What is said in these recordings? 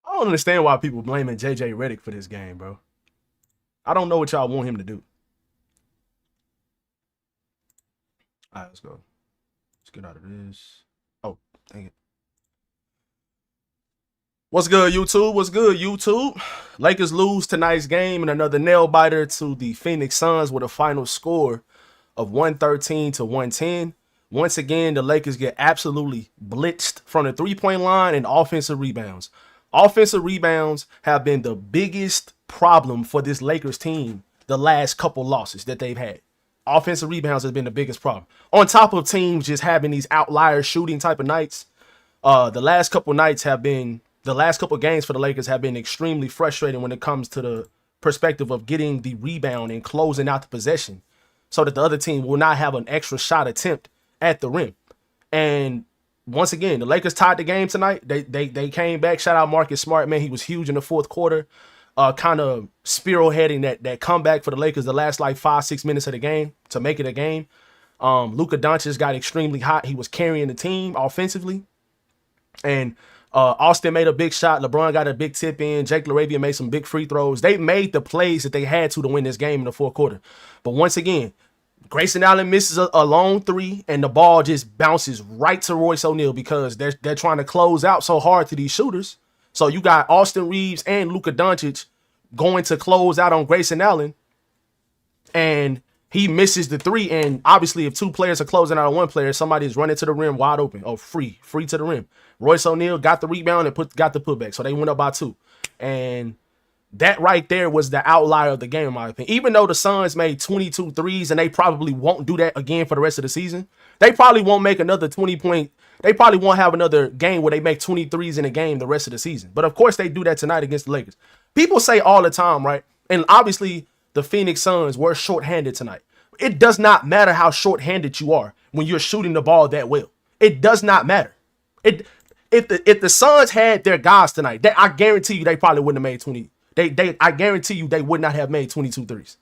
I don't understand why people blaming JJ Redick for this game, bro. I don't know what y'all want him to do. All right, let's go. Let's get out of this. Oh, dang it. What's good, YouTube? What's good, YouTube? Lakers lose tonight's game in another nail biter to the Phoenix Suns with a final score of 113 to 110. Once again, the Lakers get absolutely blitzed from the three-point line and offensive rebounds. Offensive rebounds have been the biggest problem for this Lakers team the last couple losses that they've had. Offensive rebounds has been the biggest problem. On top of teams just having these outlier shooting type of nights, the last couple games for the Lakers have been extremely frustrating when it comes to the perspective of getting the rebound and closing out the possession so that the other team will not have an extra shot attempt at the rim. And once again, the Lakers tied the game tonight. They came back. Shout out Marcus Smart, man. He was huge in the fourth quarter, kind of spearheading that comeback for the Lakers the last like 5-6 minutes of the game to make it a game. Luka Doncic got extremely hot. He was carrying the team offensively. And Austin made a big shot. LeBron got a big tip in. Jake LaRavia made some big free throws. They made the plays that they had to win this game in the fourth quarter. But once again, Grayson Allen misses a long three, and the ball just bounces right to Royce O'Neal because they're trying to close out so hard to these shooters. So you got Austin Reeves and Luka Doncic going to close out on Grayson Allen, and he misses the three. And obviously, if two players are closing out on one player, somebody is running to the rim wide open. Oh, free to the rim. Royce O'Neal got the rebound and got the putback. So they went up by 2. And that right there was the outlier of the game, in my opinion. Even though the Suns made 22 threes and they probably won't do that again for the rest of the season, they probably won't make another 20-point. They probably won't have another game where they make 23s in a game the rest of the season. But of course, they do that tonight against the Lakers. People say all the time, right? And obviously, the Phoenix Suns were shorthanded tonight. It does not matter how shorthanded you are when you're shooting the ball that well. It does not matter. If the Suns had their guys tonight, I guarantee you they probably wouldn't have made 20. I guarantee you they would not have made 22 threes.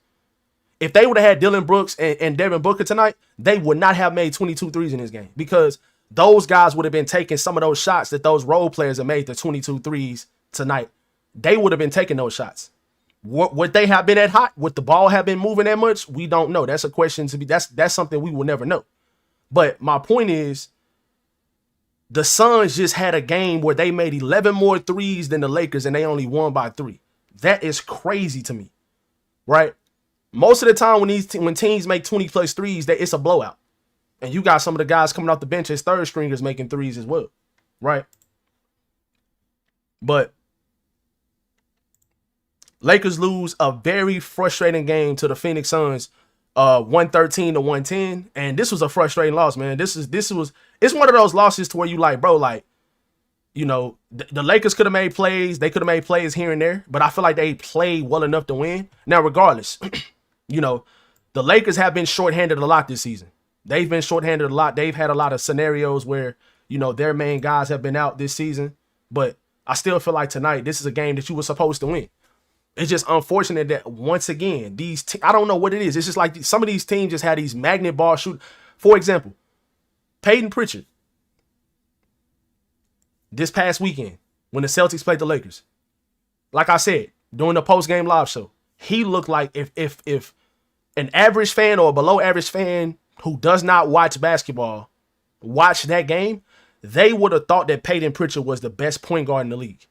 If they would have had Dylan Brooks and Devin Booker tonight, they would not have made 22 threes in this game because those guys would have been taking some of those shots that those role players have made the 22 threes tonight. They would have been taking those shots. Would they have been that hot? Would the ball have been moving that much? We don't know. That's a question to be. That's something we will never know. But my point is, the Suns just had a game where they made 11 more threes than the Lakers and they only won by 3. That is crazy to me, right? Most of the time when teams make 20 plus threes, it's a blowout. And you got some of the guys coming off the bench as third stringers making threes as well, right? But Lakers lose a very frustrating game to the Phoenix Suns, 113 to 110. And this was a frustrating loss, man. It's one of those losses to where you like, bro, like, you know, the Lakers could have made plays. They could have made plays here and there, but I feel like they played well enough to win. Now, regardless, you know, the Lakers have been shorthanded a lot this season. They've been shorthanded a lot. They've had a lot of scenarios where, you know, their main guys have been out this season. But I still feel like tonight, this is a game that you were supposed to win. It's just unfortunate that once again, I don't know what it is. It's just like some of these teams just had these magnet ball shoot. For example, Peyton Pritchard. This past weekend, when the Celtics played the Lakers, like I said, during the post-game live show, he looked like if an average fan or a below average fan who does not watch basketball watched that game, they would have thought that Peyton Pritchard was the best point guard in the league.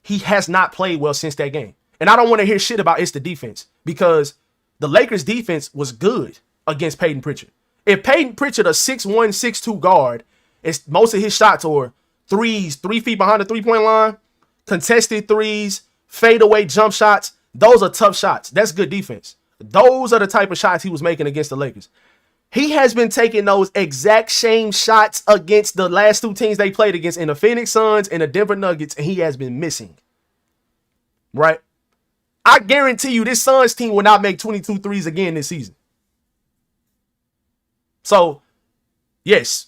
He has not played well since that game. And I don't want to hear shit about it's the defense because the Lakers defense was good against Peyton Pritchard. If Peyton Pritchard, a 6'1", 6'2" guard, most of his shots are threes, 3 feet behind the three-point line, contested threes, fadeaway jump shots. Those are tough shots. That's good defense. Those are the type of shots he was making against the Lakers. He has been taking those exact same shots against the last 2 teams they played against in the Phoenix Suns and the Denver Nuggets, and he has been missing. Right? I guarantee you this Suns team will not make 22 threes again this season. So, yes.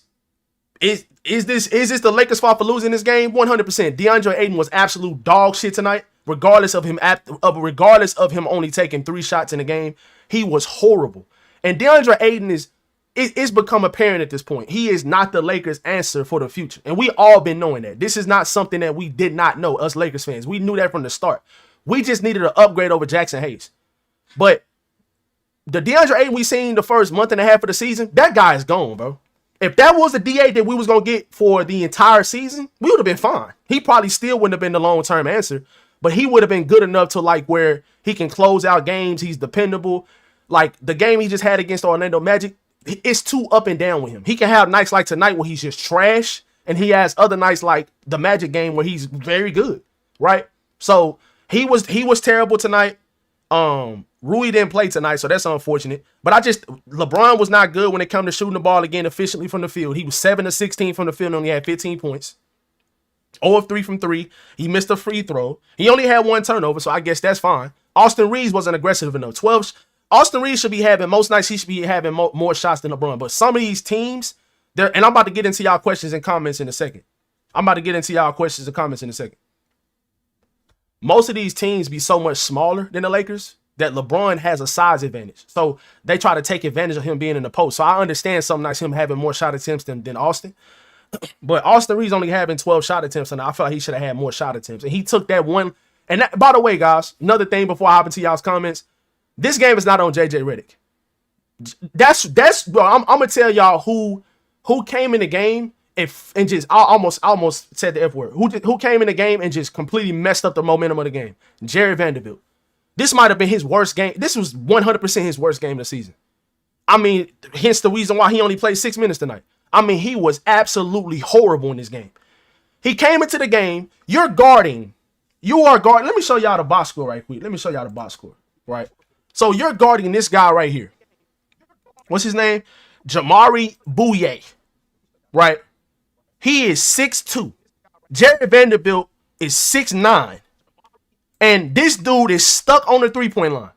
Is this the Lakers' fault for losing this game? 100%. DeAndre Ayton was absolute dog shit tonight, regardless of him only taking 3 shots in the game. He was horrible. And DeAndre Ayton is it's become apparent at this point. He is not the Lakers' answer for the future. And we all been knowing that. This is not something that we did not know, us Lakers fans. We knew that from the start. We just needed an upgrade over Jackson Hayes. But the DeAndre Ayton we seen the first month and a half of the season, that guy is gone, bro. If that was the DA that we was going to get for the entire season, we would have been fine. He probably still wouldn't have been the long-term answer, but he would have been good enough to like where he can close out games. He's dependable. Like the game he just had against Orlando Magic, it's too up and down with him. He can have nights like tonight where he's just trash, and he has other nights like the Magic game where he's very good, right? So he was terrible tonight. Rui didn't play tonight, so that's unfortunate. But LeBron was not good when it came to shooting the ball again efficiently from the field. He was 7 of 16 from the field and only had 15 points. 0 of 3 from 3. He missed a free throw. He only had 1 turnover, so I guess that's fine. Austin Reeves wasn't aggressive enough. Austin Reeves should be having, most nights he should be having more shots than LeBron. But some of these teams, and I'm about to get into y'all questions and comments in a second. Most of these teams be so much smaller than the Lakers that LeBron has a size advantage. So they try to take advantage of him being in the post. So I understand some nights him having more shot attempts than Austin. But Austin Reeves only having 12 shot attempts, and I feel like he should have had more shot attempts. And he took that one. And that, by the way, guys, another thing before I hop into y'all's comments, this game is not on JJ Redick. That's bro, I'm gonna tell y'all who came in the game and just I almost said the F word. Who came in the game and just completely messed up the momentum of the game? Jared Vanderbilt. This might have been his worst game. This was 100% his worst game of the season. I mean, hence the reason why he only played 6 minutes tonight. I mean, he was absolutely horrible in this game. He came into the game. You are guarding. Let me show y'all the box score right quick. Right? So you're guarding this guy right here. What's his name? Jamari Bouye. Right? He is 6'2". Jared Vanderbilt is 6'9". And this dude is stuck on the three-point line.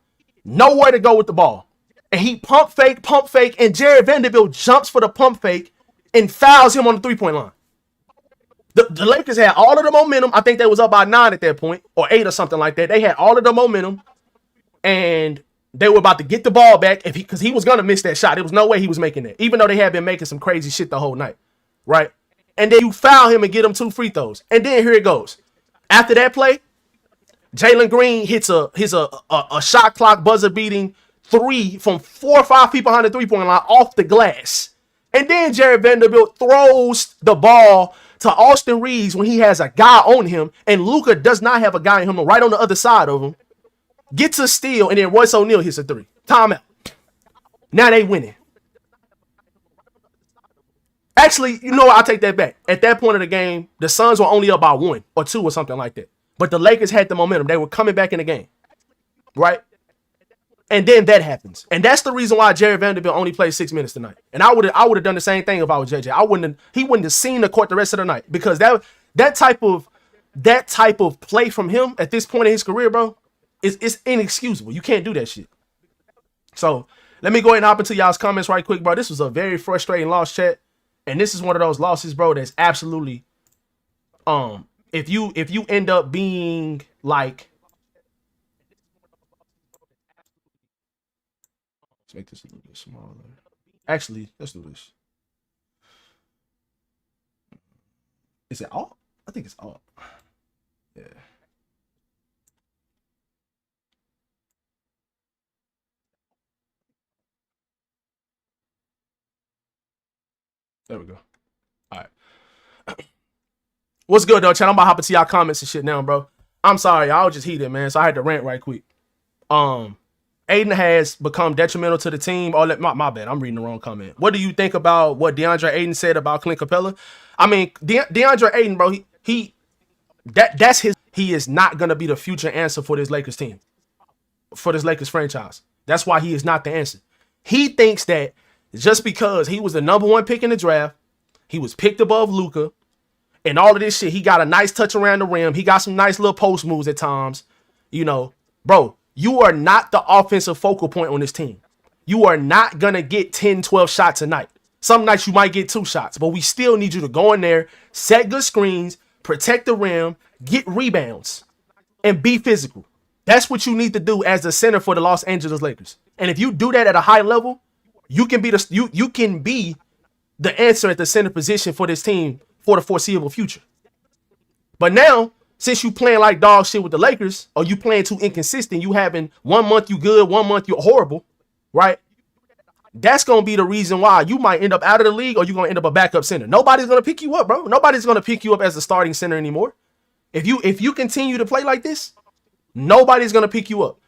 Nowhere to go with the ball. And he pump fake, and Jared Vanderbilt jumps for the pump fake and fouls him on the three-point line. The Lakers had all of the momentum. I think they was up by 9 at that point, or 8 or something like that. They had all of the momentum, and they were about to get the ball back because he was going to miss that shot. There was no way he was making that, even though they had been making some crazy shit the whole night, right? And then you foul him and get him 2 free throws. And then here it goes. After that play, Jalen Green hits a shot clock buzzer beating 3 from 4 or 5 feet behind the three-point line off the glass. And then Jared Vanderbilt throws the ball to Austin Reeves when he has a guy on him, and Luka does not have a guy on him right on the other side of him. Gets a steal, and then Royce O'Neal hits a 3. Timeout. Now they winning. Actually, you know what? I'll take that back. At that point of the game, the Suns were only up by 1 or 2 or something like that. But the Lakers had the momentum. They were coming back in the game. Right? And then that happens. And that's the reason why Jared Vanderbilt only played 6 minutes tonight. And I would have done the same thing if I was JJ. He wouldn't have seen the court the rest of the night. Because that type of play from him at this point in his career, bro, it's inexcusable. You can't do that shit. So let me go ahead and hop into y'all's comments right quick, bro. This was a very frustrating loss, chat. And this is one of those losses, bro, that's absolutely if you end up being like, let's make this a little bit smaller. Actually, let's do this. Is it all? I think it's all. Yeah. There we go. All right. What's good, though, chat? I'm about to hop into y'all comments and shit now, bro. I'm sorry. I was just heated, man. So I had to rant right quick. Aiden has become detrimental to the team. Oh, my bad. I'm reading the wrong comment. What do you think about what DeAndre Aiden said about Clint Capella? I mean, DeAndre Aiden, bro, that's his. He is not going to be the future answer for this Lakers team, for this Lakers franchise. That's why he is not the answer. He thinks that just because he was the number 1 pick in the draft, he was picked above Luka, and all of this shit, he got a nice touch around the rim. He got some nice little post moves at times. You know, bro, you are not the offensive focal point on this team. You are not going to get 10, 12 shots a night. Some nights you might get 2 shots, but we still need you to go in there, set good screens, protect the rim, get rebounds, and be physical. That's what you need to do as the center for the Los Angeles Lakers. And if you do that at a high level, You can be you can be the answer at the center position for this team for the foreseeable future. But now, since you playing like dog shit with the Lakers, or you playing too inconsistent, you having 1 month you good, 1 month you're horrible, right? That's gonna be the reason why you might end up out of the league, or you're gonna end up a backup center. Nobody's gonna pick you up, bro. Nobody's gonna pick you up as a starting center anymore. If you continue to play like this, nobody's gonna pick you up.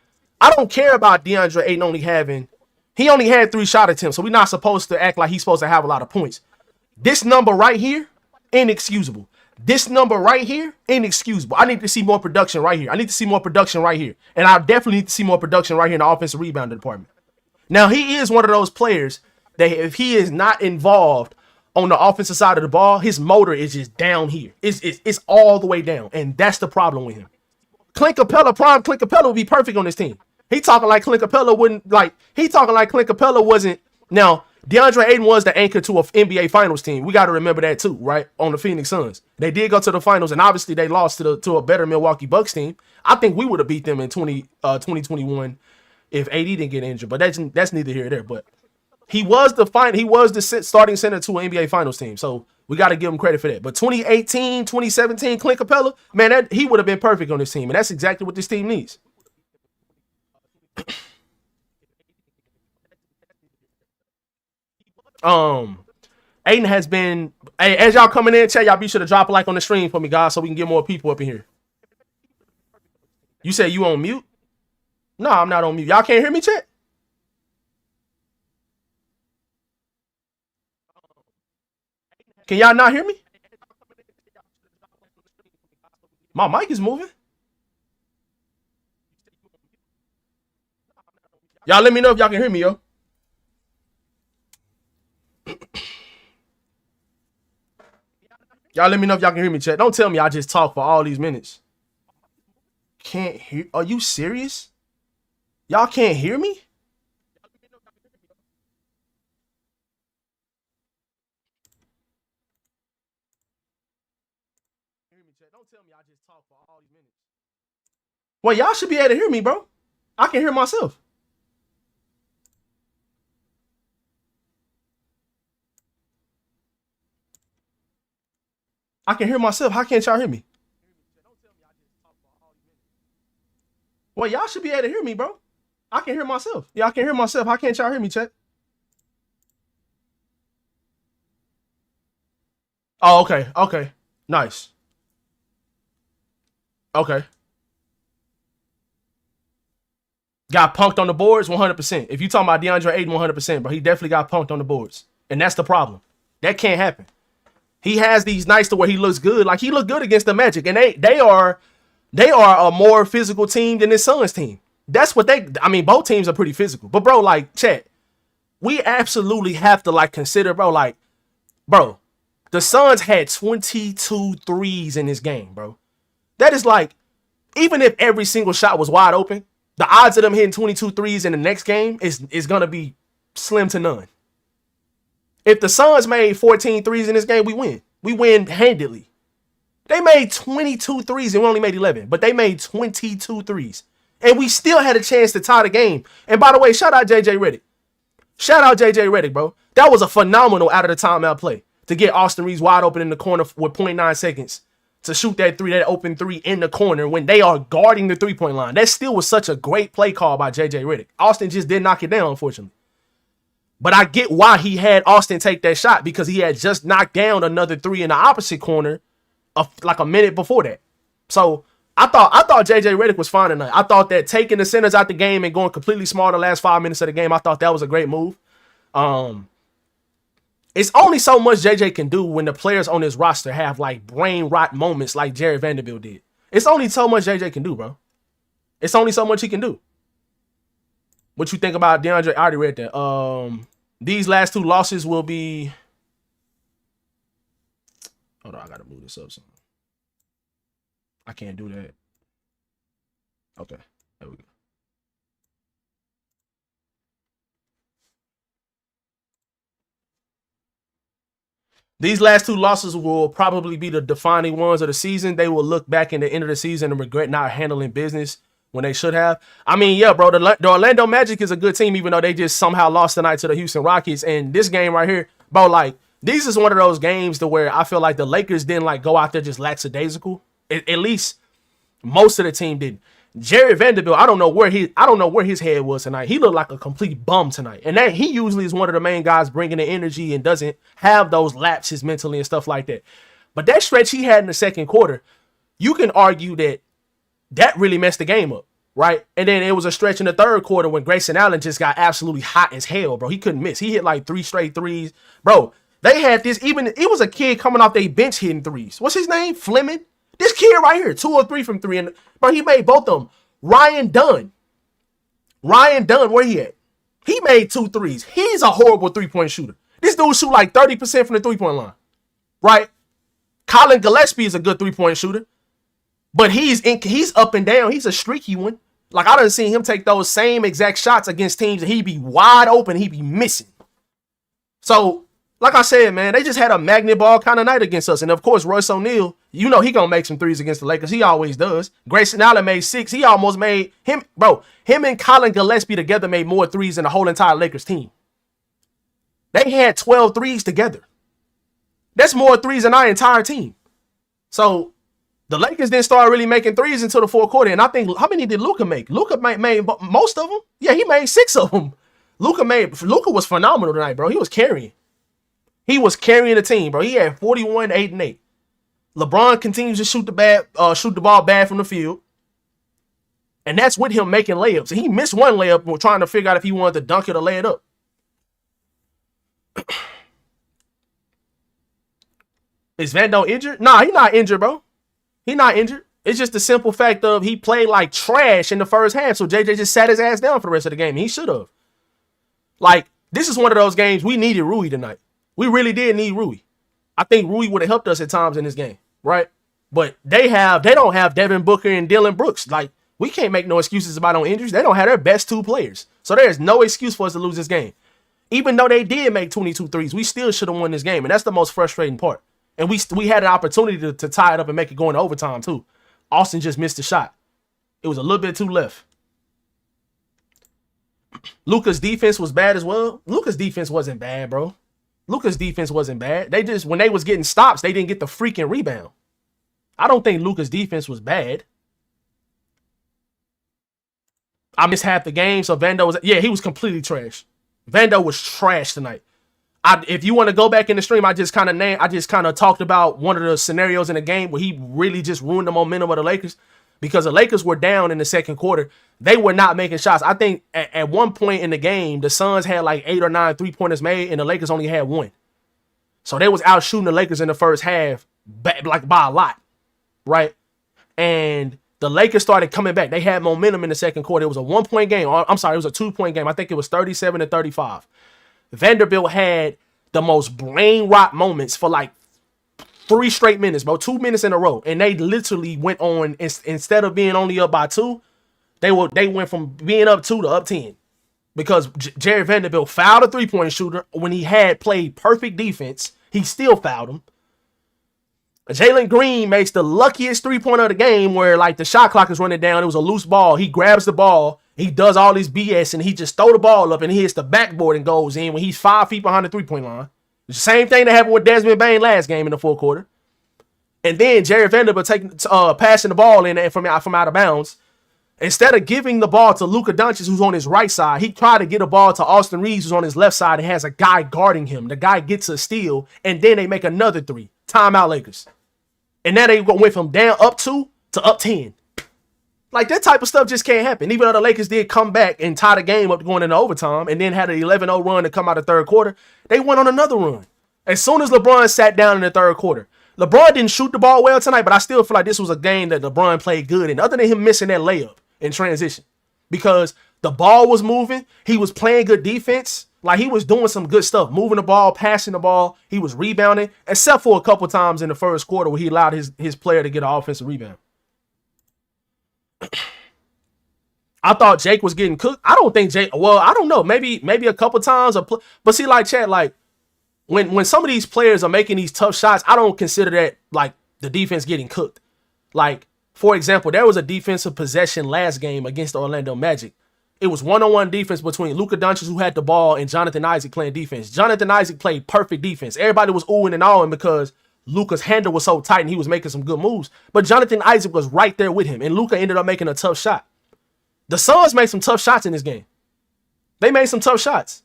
I don't care about DeAndre Ayton he only had 3 shot attempts, so we're not supposed to act like he's supposed to have a lot of points. This number right here, inexcusable. This number right here, inexcusable. I need to see more production right here. I need to see more production right here. And I definitely need to see more production right here in the offensive rebounding department. Now, he is one of those players that if he is not involved on the offensive side of the ball, his motor is just down here. It's all the way down. And that's the problem with him. Clint Capella, prime Clint Capella would be perfect on this team. He talking like Clint Capella wasn't. Now, DeAndre Ayton was the anchor to an NBA Finals team. We got to remember that too, right? On the Phoenix Suns. They did go to the finals, and obviously they lost to a better Milwaukee Bucks team. I think we would have beat them in 2021 if AD didn't get injured, but that's neither here nor there. But he was the starting center to an NBA Finals team, so we got to give him credit for that. But 2018, 2017, Clint Capella, man, he would have been perfect on this team, and that's exactly what this team needs. Aiden has been. Hey, as y'all coming in, chat, y'all be sure to drop a like on the stream for me, guys, so we can get more people up in here. You say you on mute? No, I'm not on mute. Y'all can't hear me, chat? Can y'all not hear me? My mic is moving. Y'all let me know if y'all can hear me, yo. Y'all let me know if y'all can hear me, chat. Don't tell me I just talk for all these minutes. Can't hear? Are you serious? Y'all can't hear me? Don't tell me I just talk for all these minutes. Well, y'all should be able to hear me, bro. I can hear myself. I can hear myself. How can't y'all hear me? Well, y'all should be able to hear me, bro. I can hear myself. Yeah, I can hear myself. How can't y'all hear me, chat? Oh, okay. Okay. Nice. Okay. Got punked on the boards 100%. If you talking about DeAndre Ayton 100%, bro, he definitely got punked on the boards. And that's the problem. That can't happen. He has these nights to where he looks good. Like, he looked good against the Magic. And they are a more physical team than his Suns team. That's what both teams are pretty physical. But, bro, like, chat, we absolutely have to, like, consider, bro, the Suns had 22 threes in this game, bro. That is like, even if every single shot was wide open, the odds of them hitting 22 threes in the next game is going to be slim to none. If the Suns made 14 threes in this game, we win. We win handedly. They made 22 threes and we only made 11, but they made 22 threes. And we still had a chance to tie the game. And by the way, shout out JJ Redick. Shout out JJ Redick, bro. That was a phenomenal out of the timeout play to get Austin Reeves wide open in the corner with 0.9 seconds to shoot that open three in the corner when they are guarding the three-point line. That still was such a great play call by JJ Redick. Austin just didn't knock it down, unfortunately. But I get why he had Austin take that shot, because he had just knocked down another three in the opposite corner like a minute before that. So I thought JJ Redick was fine tonight. I thought that taking the centers out the game and going completely small the last 5 minutes of the game, I thought that was a great move. It's only so much JJ can do when the players on his roster have like brain rot moments like Jared Vanderbilt did. It's only so much JJ can do, bro. It's only so much he can do. What you think about DeAndre? I already read that. These last 2 losses will be. Hold on, I gotta move this up some. I can't do that. Okay, there we go. These last 2 losses will probably be the defining ones of the season. They will look back in the end of the season and regret not handling business when they should have. I mean, yeah, bro, the Orlando Magic is a good team, even though they just somehow lost tonight to the Houston Rockets. And this game right here, bro, like, this is one of those games to where I feel like the Lakers didn't like go out there just lackadaisical. At least most of the team didn't. Jerry Vanderbilt, I don't know where his head was tonight. He looked like a complete bum tonight. And that he usually is one of the main guys bringing the energy and doesn't have those lapses mentally and stuff like that. But that stretch he had in the second quarter, you can argue that really messed the game up, right? And then it was a stretch in the third quarter when Grayson Allen just got absolutely hot as hell, bro. He couldn't miss. He hit like 3 straight threes. Bro, they had this, even, it was a kid coming off their bench hitting threes. What's his name? Fleming? This kid right here, 2 or 3 from 3. And, bro, he made both of them. Ryan Dunn, where he at? He made 2 threes. He's a horrible 3-point shooter. This dude shoot like 30% from the 3-point line, right? Colin Gillespie is a good 3-point shooter, but he's up and down. He's a streaky one. Like, I done seen him take those same exact shots against teams and he'd be wide open. He'd be missing. So, like I said, man, they just had a magnet ball kind of night against us. And, of course, Royce O'Neal, you know he going to make some threes against the Lakers. He always does. Grayson Allen made 6. He almost made him, bro, him and Colin Gillespie together made more threes than the whole entire Lakers team. They had 12 threes together. That's more threes than our entire team. So, the Lakers didn't start really making threes until the fourth quarter. And I think, how many did Luka make? Luka made most of them. Yeah, he made 6 of them. Luka was phenomenal tonight, bro. He was carrying. He was carrying the team, bro. He had 41, 8, and 8. LeBron continues to shoot the ball bad from the field. And that's with him making layups. And he missed one layup trying to figure out if he wanted to dunk it or lay it up. Is Vando injured? Nah, he's not injured, bro. He's not injured. It's just the simple fact of he played like trash in the first half. So JJ just sat his ass down for the rest of the game. He should have. Like, this is one of those games we needed Rui tonight. We really did need Rui. I think Rui would have helped us at times in this game, right? But they don't have Devin Booker and Dylan Brooks. Like, we can't make no excuses about no injuries. They don't have their best 2 players. So there's no excuse for us to lose this game. Even though they did make 22 threes, we still should have won this game. And that's the most frustrating part. And we had an opportunity to tie it up and make it go into overtime too. Austin just missed the shot. It was a little bit too left. Luka's defense was bad as well. Luka's defense wasn't bad, bro. Luka's defense wasn't bad. They just, when they was getting stops, they didn't get the freaking rebound. I don't think Luka's defense was bad. I missed half the game, so he was completely trash. Vando was trash tonight. If you want to go back in the stream, I just kind of talked about one of the scenarios in the game where he really just ruined the momentum of the Lakers because the Lakers were down in the second quarter. They were not making shots. I think at one point in the game, the Suns had like 8 or 9 3-pointers made, and the Lakers only had 1. So they was out shooting the Lakers in the first half, like by a lot, right? And the Lakers started coming back. They had momentum in the second quarter. It was a 1-point game. I'm sorry, it was a 2-point game. I think it was 37-35. Vanderbilt had the most brain rot moments for like 3 straight minutes, bro. 2 minutes in a row. And they literally went on, instead of being only up by 2, they went from being up 2 to up 10. Because Jerry Vanderbilt fouled a 3-point shooter when he had played perfect defense. He still fouled him. Jalen Green makes the luckiest 3-pointer of the game where like the shot clock is running down. It was a loose ball. He grabs the ball. He does all this BS and he just throw the ball up and he hits the backboard and goes in when he's 5 feet behind the 3-point line. The same thing that happened with Desmond Bain last game in the fourth quarter. And then Jerry Vanderbilt passing the ball in from out of bounds. Instead of giving the ball to Luka Doncic, who's on his right side, he tried to get a ball to Austin Reeves, who's on his left side, and has a guy guarding him. The guy gets a steal, and then they make another 3. Timeout Lakers. And now they went from down up 2 to up 10. Like, that type of stuff just can't happen. Even though the Lakers did come back and tie the game up going into overtime and then had an 11-0 run to come out of the third quarter, they went on another run. As soon as LeBron sat down in the third quarter, LeBron didn't shoot the ball well tonight, but I still feel like this was a game that LeBron played good in, other than him missing that layup in transition. Because the ball was moving, he was playing good defense, like he was doing some good stuff, moving the ball, passing the ball, he was rebounding, except for a couple times in the first quarter where he allowed his player to get an offensive rebound. I thought Jake was getting cooked. I don't think Jake, well, I don't know, maybe a couple times, but see, like, Chad, like, when some of these players are making these tough shots, I don't consider that like the defense getting cooked. Like, For example, there was a defensive possession last game against the Orlando Magic. It was one-on-one defense between Luka Doncic, who had the ball, and Jonathan Isaac playing defense. Jonathan Isaac played perfect defense. Everybody was oohing and awing because Luka's handle was so tight and he was making some good moves. But Jonathan Isaac was right there with him, and Luka ended up making a tough shot. The Suns made some tough shots in this game. They made some tough shots.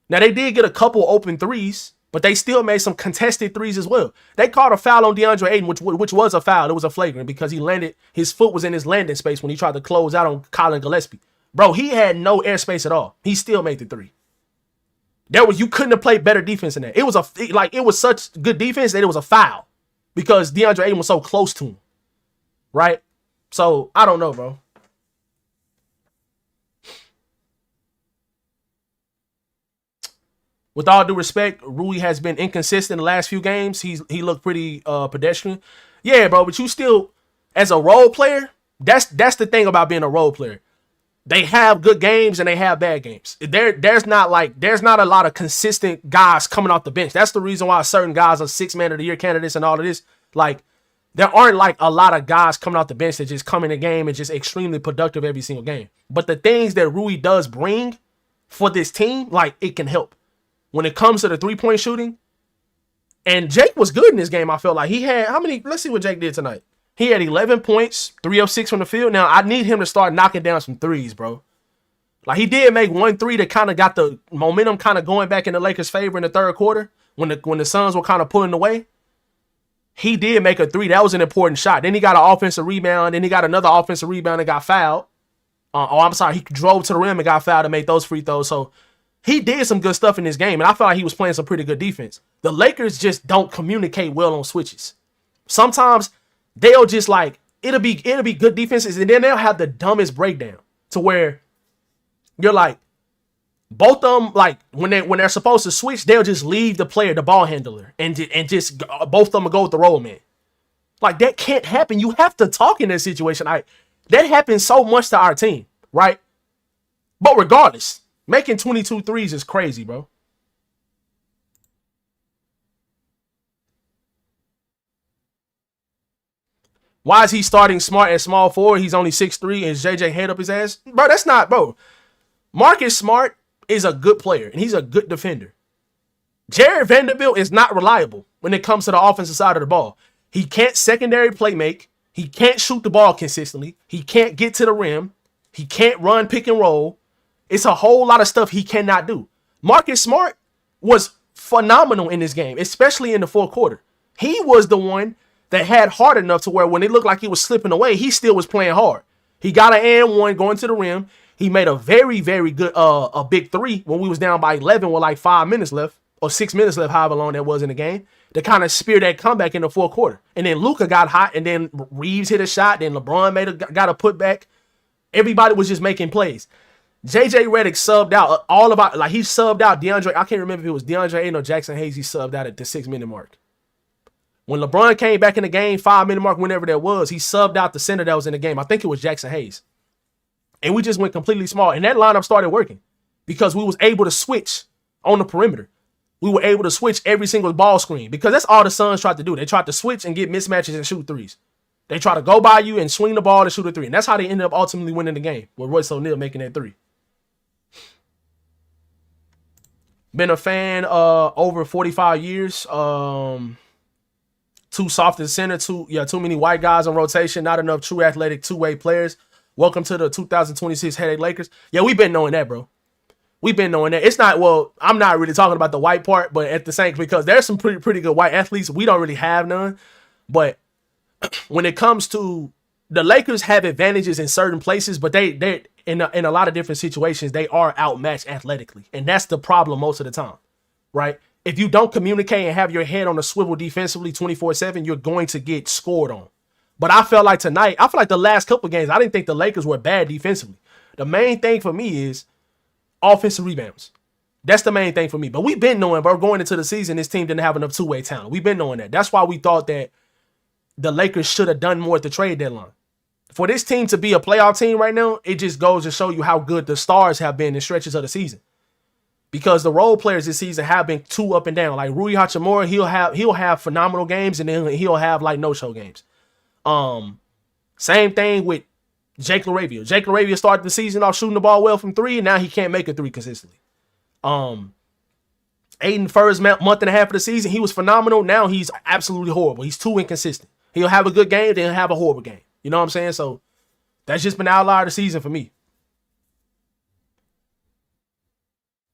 Now, they did get a couple open threes, but they still made some contested threes as well. They called a foul on DeAndre Ayton, which was a foul. It was a flagrant because he landed, his foot was in his landing space when he tried to close out on Colin Gillespie. Bro, he had no airspace at all. He still made the three. You couldn't have played better defense than that. It was such good defense that it was a foul because DeAndre Ayton was so close to him. Right? So, I don't know, bro. With all due respect, Rui has been inconsistent the last few games. He looked pretty pedestrian. Yeah, bro, but you still, as a role player, that's the thing about being a role player. They have good games and they have bad games. There's not a lot of consistent guys coming off the bench. That's the reason why certain guys are 6-man of the year candidates and all of this. Like, there aren't like a lot of guys coming off the bench that just come in the game and just extremely productive every single game. But the things that Rui does bring for this team, like, it can help. When it comes to the three-point shooting, and Jake was good in this game, I felt like. He had, how many, let's see what Jake did tonight. He had 11 points, 3 of 6 from the field. Now, I need him to start knocking down some threes, bro. Like, he did make 1 3 that kind of got the momentum kind of going back in the Lakers' favor in the third quarter when the Suns were kind of pulling away. He did make a 3. That was an important shot. Then he got an offensive rebound. Then he got another offensive rebound and got fouled. I'm sorry. He drove to the rim and got fouled and made those free throws. So, he did some good stuff in this game, and I felt like he was playing some pretty good defense. The Lakers just don't communicate well on switches. Sometimes they'll just like, it'll be good defenses, and then they'll have the dumbest breakdown to where you're like, both of them, like when they're supposed to switch, they'll just leave the player, the ball handler, and just both of them will go with the roll man. Like, that can't happen. You have to talk in that situation. That happens so much to our team, right? But regardless, making 22 threes is crazy, bro. Why is he starting Smart at small forward? He's only 6'3", and JJ head up his ass? Bro, that's not, bro. Marcus Smart is a good player, and he's a good defender. Jared Vanderbilt is not reliable when it comes to the offensive side of the ball. He can't secondary play make. He can't shoot the ball consistently. He can't get to the rim. He can't run pick and roll. It's a whole lot of stuff he cannot do. Marcus Smart was phenomenal in this game, especially in the fourth quarter. He was the one that had hard enough to where when it looked like he was slipping away, he still was playing hard. He got an and one going to the rim. He made a very, very good, a big 3 when we was down by 11 with like 5 minutes left or 6 minutes left, however long that was in the game, to kind of spear that comeback in the fourth quarter. And then Luka got hot, and then Reeves hit a shot. Then LeBron got a putback. Everybody was just making plays. JJ Redick subbed out he subbed out DeAndre. I can't remember if it was DeAndre Ayton or Jackson Hayes. He subbed out at the 6-minute mark. When LeBron came back in the game, 5-minute mark, whenever that was, he subbed out the center that was in the game. I think it was Jackson Hayes. And we just went completely small. And that lineup started working because we was able to switch on the perimeter. We were able to switch every single ball screen because that's all the Suns tried to do. They tried to switch and get mismatches and shoot threes. They try to go by you and swing the ball to shoot a 3. And that's how they ended up ultimately winning the game with Royce O'Neal making that 3. Been a fan over 45 years. Too soft in center. Too many white guys on rotation. Not enough true athletic two-way players. Welcome to the 2026 Headache Lakers. Yeah, we've been knowing that, bro. We've been knowing that. It's not, well, I'm not really talking about the white part, but at the same, because there's some pretty good white athletes. We don't really have none. But when it comes to the Lakers have advantages in certain places, but they in a lot of different situations, they are outmatched athletically. And that's the problem most of the time, right? If you don't communicate and have your head on a swivel defensively 24/7, you're going to get scored on. But I felt like tonight, I feel like the last couple games, I didn't think the Lakers were bad defensively. The main thing for me is offensive rebounds. That's the main thing for me. But we've been knowing, bro, going into the season, this team didn't have enough two-way talent. We've been knowing that. That's why we thought that the Lakers should have done more at the trade deadline. For this team to be a playoff team right now, it just goes to show you how good the stars have been in stretches of the season. Because the role players this season have been too up and down. Like Rui Hachimura, he'll have phenomenal games, and then he'll have like no-show games. Same thing with Jake LaRavia. Jake LaRavia started the season off shooting the ball well from three, and now he can't make a three consistently. Aiden first month and a half of the season, he was phenomenal. Now he's absolutely horrible. He's too inconsistent. He'll have a good game, then he'll have a horrible game. You know what I'm saying? So that's just been the outlier of the season for me.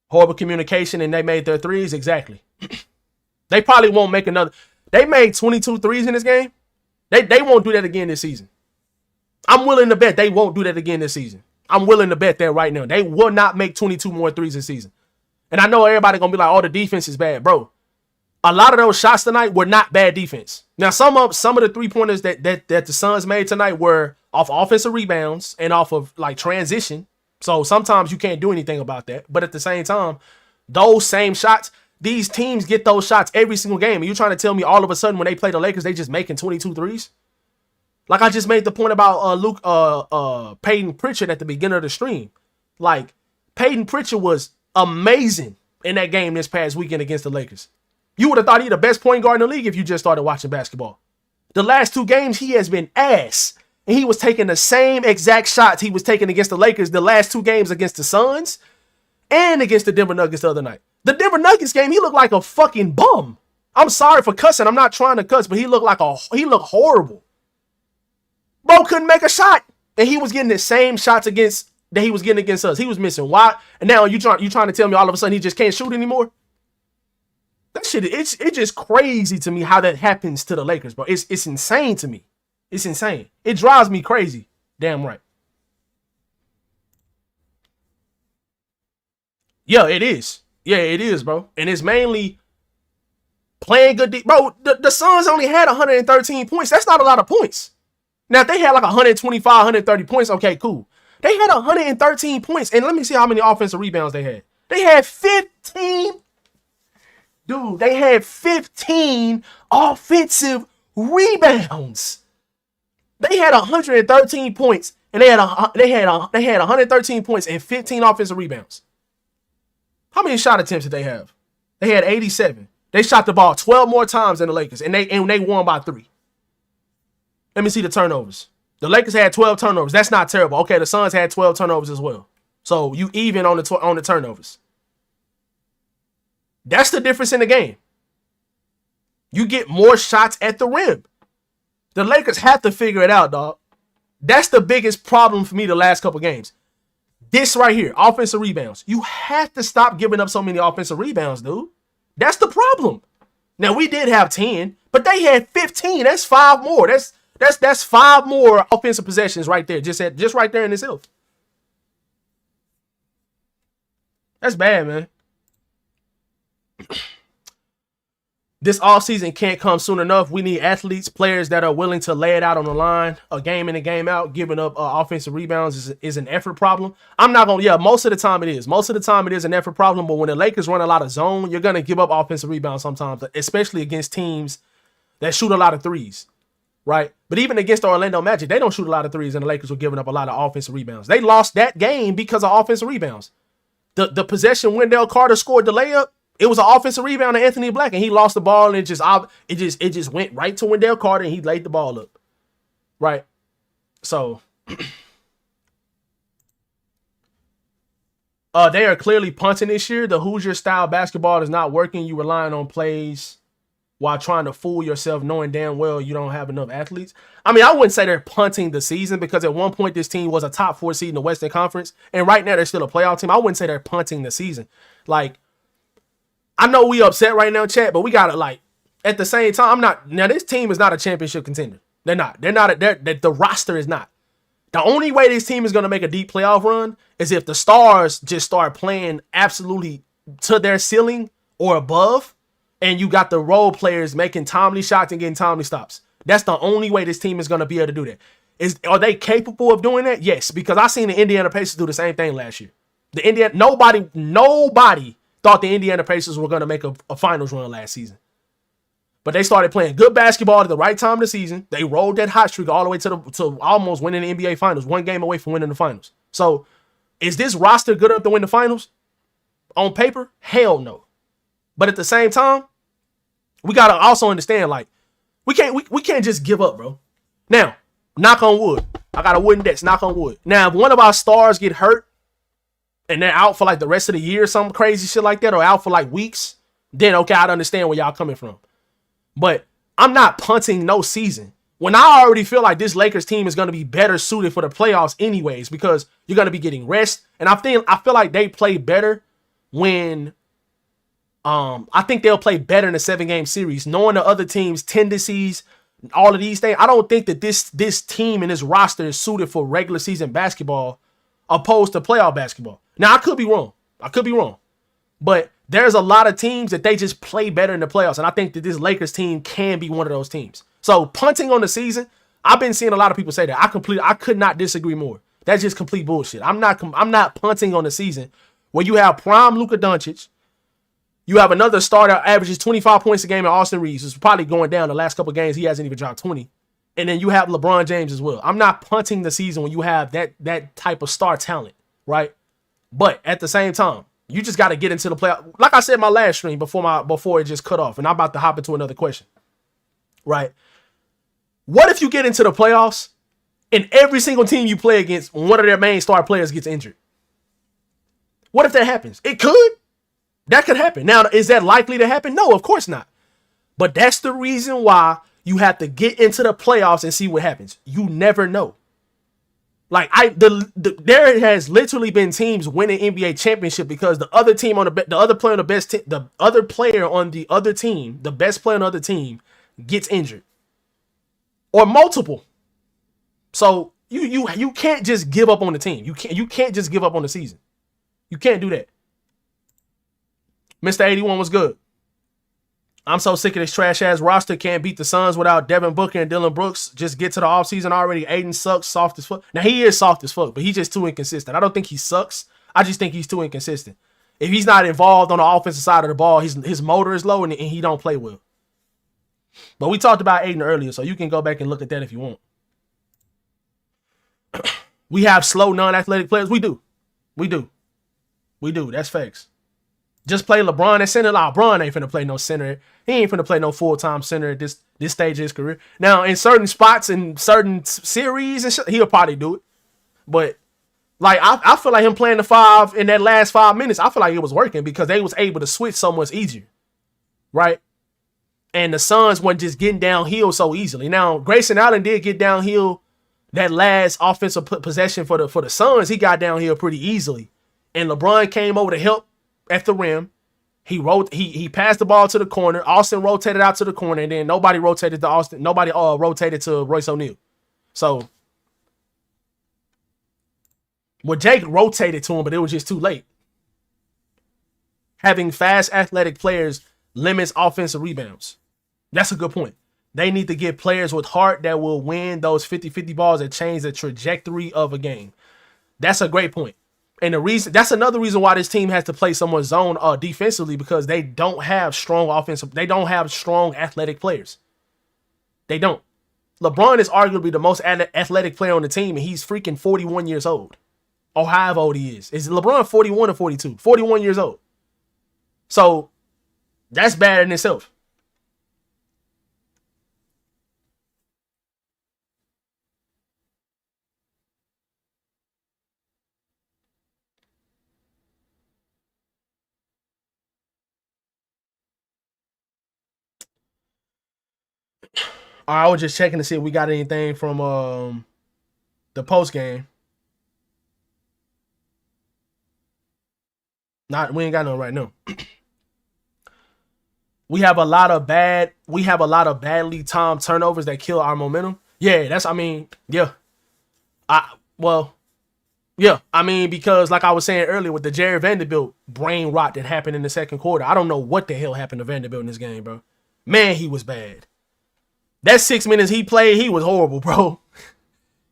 Horrible communication, and they made their threes. Exactly. They probably won't make another. They made 22 threes in this game. They won't do that again this season. I'm willing to bet they won't do that again this season. I'm willing to bet that right now. They will not make 22 more threes this season. And I know everybody going to be like, oh, the defense is bad. Bro, a lot of those shots tonight were not bad defense. Now, some of the three-pointers that the Suns made tonight were off offensive rebounds and off of, like, transition. So sometimes you can't do anything about that. But at the same time, those same shots, these teams get those shots every single game. And you're trying to tell me all of a sudden when they play the Lakers, they just making 22 threes? Like I just made the point about Peyton Pritchard at the beginning of the stream. Like, Peyton Pritchard was amazing in that game this past weekend against the Lakers. You would have thought he the best point guard in the league if you just started watching basketball. The last two games, he has been ass. And he was taking the same exact shots he was taking against the Lakers the last two games against the Suns and against the Denver Nuggets the other night. The Denver Nuggets game, he looked like a fucking bum. I'm sorry for cussing. I'm not trying to cuss, but he looked horrible. Bro couldn't make a shot. And he was getting the same shots that he was getting against us. He was missing wide. And now you trying to tell me all of a sudden he just can't shoot anymore? That shit, it's just crazy to me how that happens to the Lakers, bro. It's insane to me. It's insane. It drives me crazy. Damn right. Yeah, it is. Yeah, it is, bro. And it's mainly playing good. Bro, the Suns only had 113 points. That's not a lot of points. Now, if they had like 125, 130 points, okay, cool. They had 113 points. And let me see how many offensive rebounds they had. They had 15. Dude, they had 15 offensive rebounds. They had 113 points, and they had 113 points and 15 offensive rebounds. How many shot attempts did they have? They had 87. They shot the ball 12 more times than the Lakers, and they won by 3. Let me see the turnovers. The Lakers had 12 turnovers. That's not terrible. Okay, the Suns had 12 turnovers as well. So you even on the turnovers. That's the difference in the game. You get more shots at the rim. The Lakers have to figure it out, dog. That's the biggest problem for me the last couple games. This right here, offensive rebounds. You have to stop giving up so many offensive rebounds, dude. That's the problem. Now, we did have 10, but they had 15. That's 5 more. That's 5 more offensive possessions right there. Just right there in itself. That's bad, man. This offseason can't come soon enough. We need athletes, players that are willing to lay it out on the line, a game in and game out. Giving up offensive rebounds is an effort problem. I'm not going to, most of the time it is. Most of the time it is an effort problem, but when the Lakers run a lot of zone, you're going to give up offensive rebounds sometimes, especially against teams that shoot a lot of threes, right? But even against the Orlando Magic, they don't shoot a lot of threes, and the Lakers were giving up a lot of offensive rebounds. They lost that game because of offensive rebounds. The possession Wendell Carter scored the layup, it was an offensive rebound to Anthony Black, and he lost the ball, and it just went right to Wendell Carter, and he laid the ball up. Right? So they are clearly punting this year. The Hoosier style basketball is not working. You relying on plays while trying to fool yourself, knowing damn well you don't have enough athletes. I mean, I wouldn't say they're punting the season, because at one point this team was a top 4 seed in the Western Conference, and right now they're still a playoff team. I wouldn't say they're punting the season. Like, I know we upset right now, chat, but we gotta, like, at the same time, this team is not a championship contender. They're not. The roster is not. The only way this team is going to make a deep playoff run is if the stars just start playing absolutely to their ceiling or above, and you got the role players making timely shots and getting timely stops. That's the only way this team is going to be able to do that. Are they capable of doing that? Yes, because I seen the Indiana Pacers do the same thing last year. Nobody thought the Indiana Pacers were going to make a finals run last season. But they started playing good basketball at the right time of the season. They rolled that hot streak all the way to almost winning the NBA Finals, 1 game away from winning the finals. So, is this roster good enough to win the finals? On paper? Hell no. But at the same time, we got to also understand, like, we can't just give up, bro. Now, Knock on wood. I got a wooden desk. Knock on wood. Now, if one of our stars get hurt and they're out for like the rest of the year, some crazy shit like that, or out for like weeks, then okay, I'd understand where y'all coming from. But I'm not punting no season when I already feel like this Lakers team is going to be better suited for the playoffs anyways, because you're going to be getting rest. And I feel like they play better when I think they'll play better in a 7-game series, knowing the other team's tendencies, all of these things. I don't think that this team and this roster is suited for regular season basketball opposed to playoff basketball. Now, I could be wrong. But there's a lot of teams that they just play better in the playoffs. And I think that this Lakers team can be one of those teams. So punting on the season, I've been seeing a lot of people say that. I could not disagree more. That's just complete bullshit. I'm not punting on the season where you have prime Luka Doncic. You have another starter averages 25 points a game in Austin Reeves, who's probably going down the last couple of games. He hasn't even dropped 20. And then you have LeBron James as well. I'm not punting the season when you have that type of star talent, right? But at the same time, you just got to get into the playoff. Like I said in my last stream before it just cut off, and I'm about to hop into another question, right? What if you get into the playoffs and every single team you play against, one of their main star players gets injured? What if that happens? It could. That could happen. Now, is that likely to happen? No, of course not. But that's the reason why you have to get into the playoffs and see what happens. You never know. Like there has literally been teams winning NBA championship because the other team on the other player on the best the other player on the other team, the best player on the other team gets injured, or multiple. So you can't just give up on the team. You can't just give up on the season. You can't do that. Mr. 81 was good. I'm so sick of this trash ass roster. Can't beat the Suns without Devin Booker and Dylan Brooks. Just get to the offseason already. Aiden sucks, soft as fuck. Now, he is soft as fuck, but he's just too inconsistent. I don't think he sucks. I just think he's too inconsistent. If he's not involved on the offensive side of the ball, his motor is low and he don't play well. But we talked about Aiden earlier, so you can go back and look at that if you want. We have slow, non-athletic players. We do. That's facts. Just play LeBron at center. LeBron ain't finna play no center. He ain't finna play no full-time center at this stage of his career. Now, in certain spots and certain series and shit, he'll probably do it. But like I feel like him playing the 5 in that last 5 minutes, I feel like it was working because they was able to switch so much easier. Right? And the Suns weren't just getting downhill so easily. Now, Grayson Allen did get downhill that last offensive possession for the Suns. He got downhill pretty easily. And LeBron came over to help at the rim. He passed the ball to the corner. Austin rotated out to the corner, and then nobody rotated to Austin. Nobody rotated to Royce O'Neal. So, well, Jake rotated to him, but it was just too late. Having fast, athletic players limits offensive rebounds. That's a good point. They need to get players with heart that will win those 50-50 balls that change the trajectory of a game. That's a great point. And that's another reason why this team has to play somewhat zone defensively, because they don't have strong athletic players. They don't. LeBron is arguably the most athletic player on the team, and he's freaking 41 years old. Or however old he is. Is LeBron 41 or 42? 41 years old. So that's bad in itself. I was just checking to see if we got anything from the post game. We ain't got none right now. We have a lot of badly timed turnovers that kill our momentum. Yeah, because like I was saying earlier with the Jared Vanderbilt brain rot that happened in the second quarter, I don't know what the hell happened to Vanderbilt in this game, bro. Man, he was bad. That 6 minutes he played, he was horrible, bro.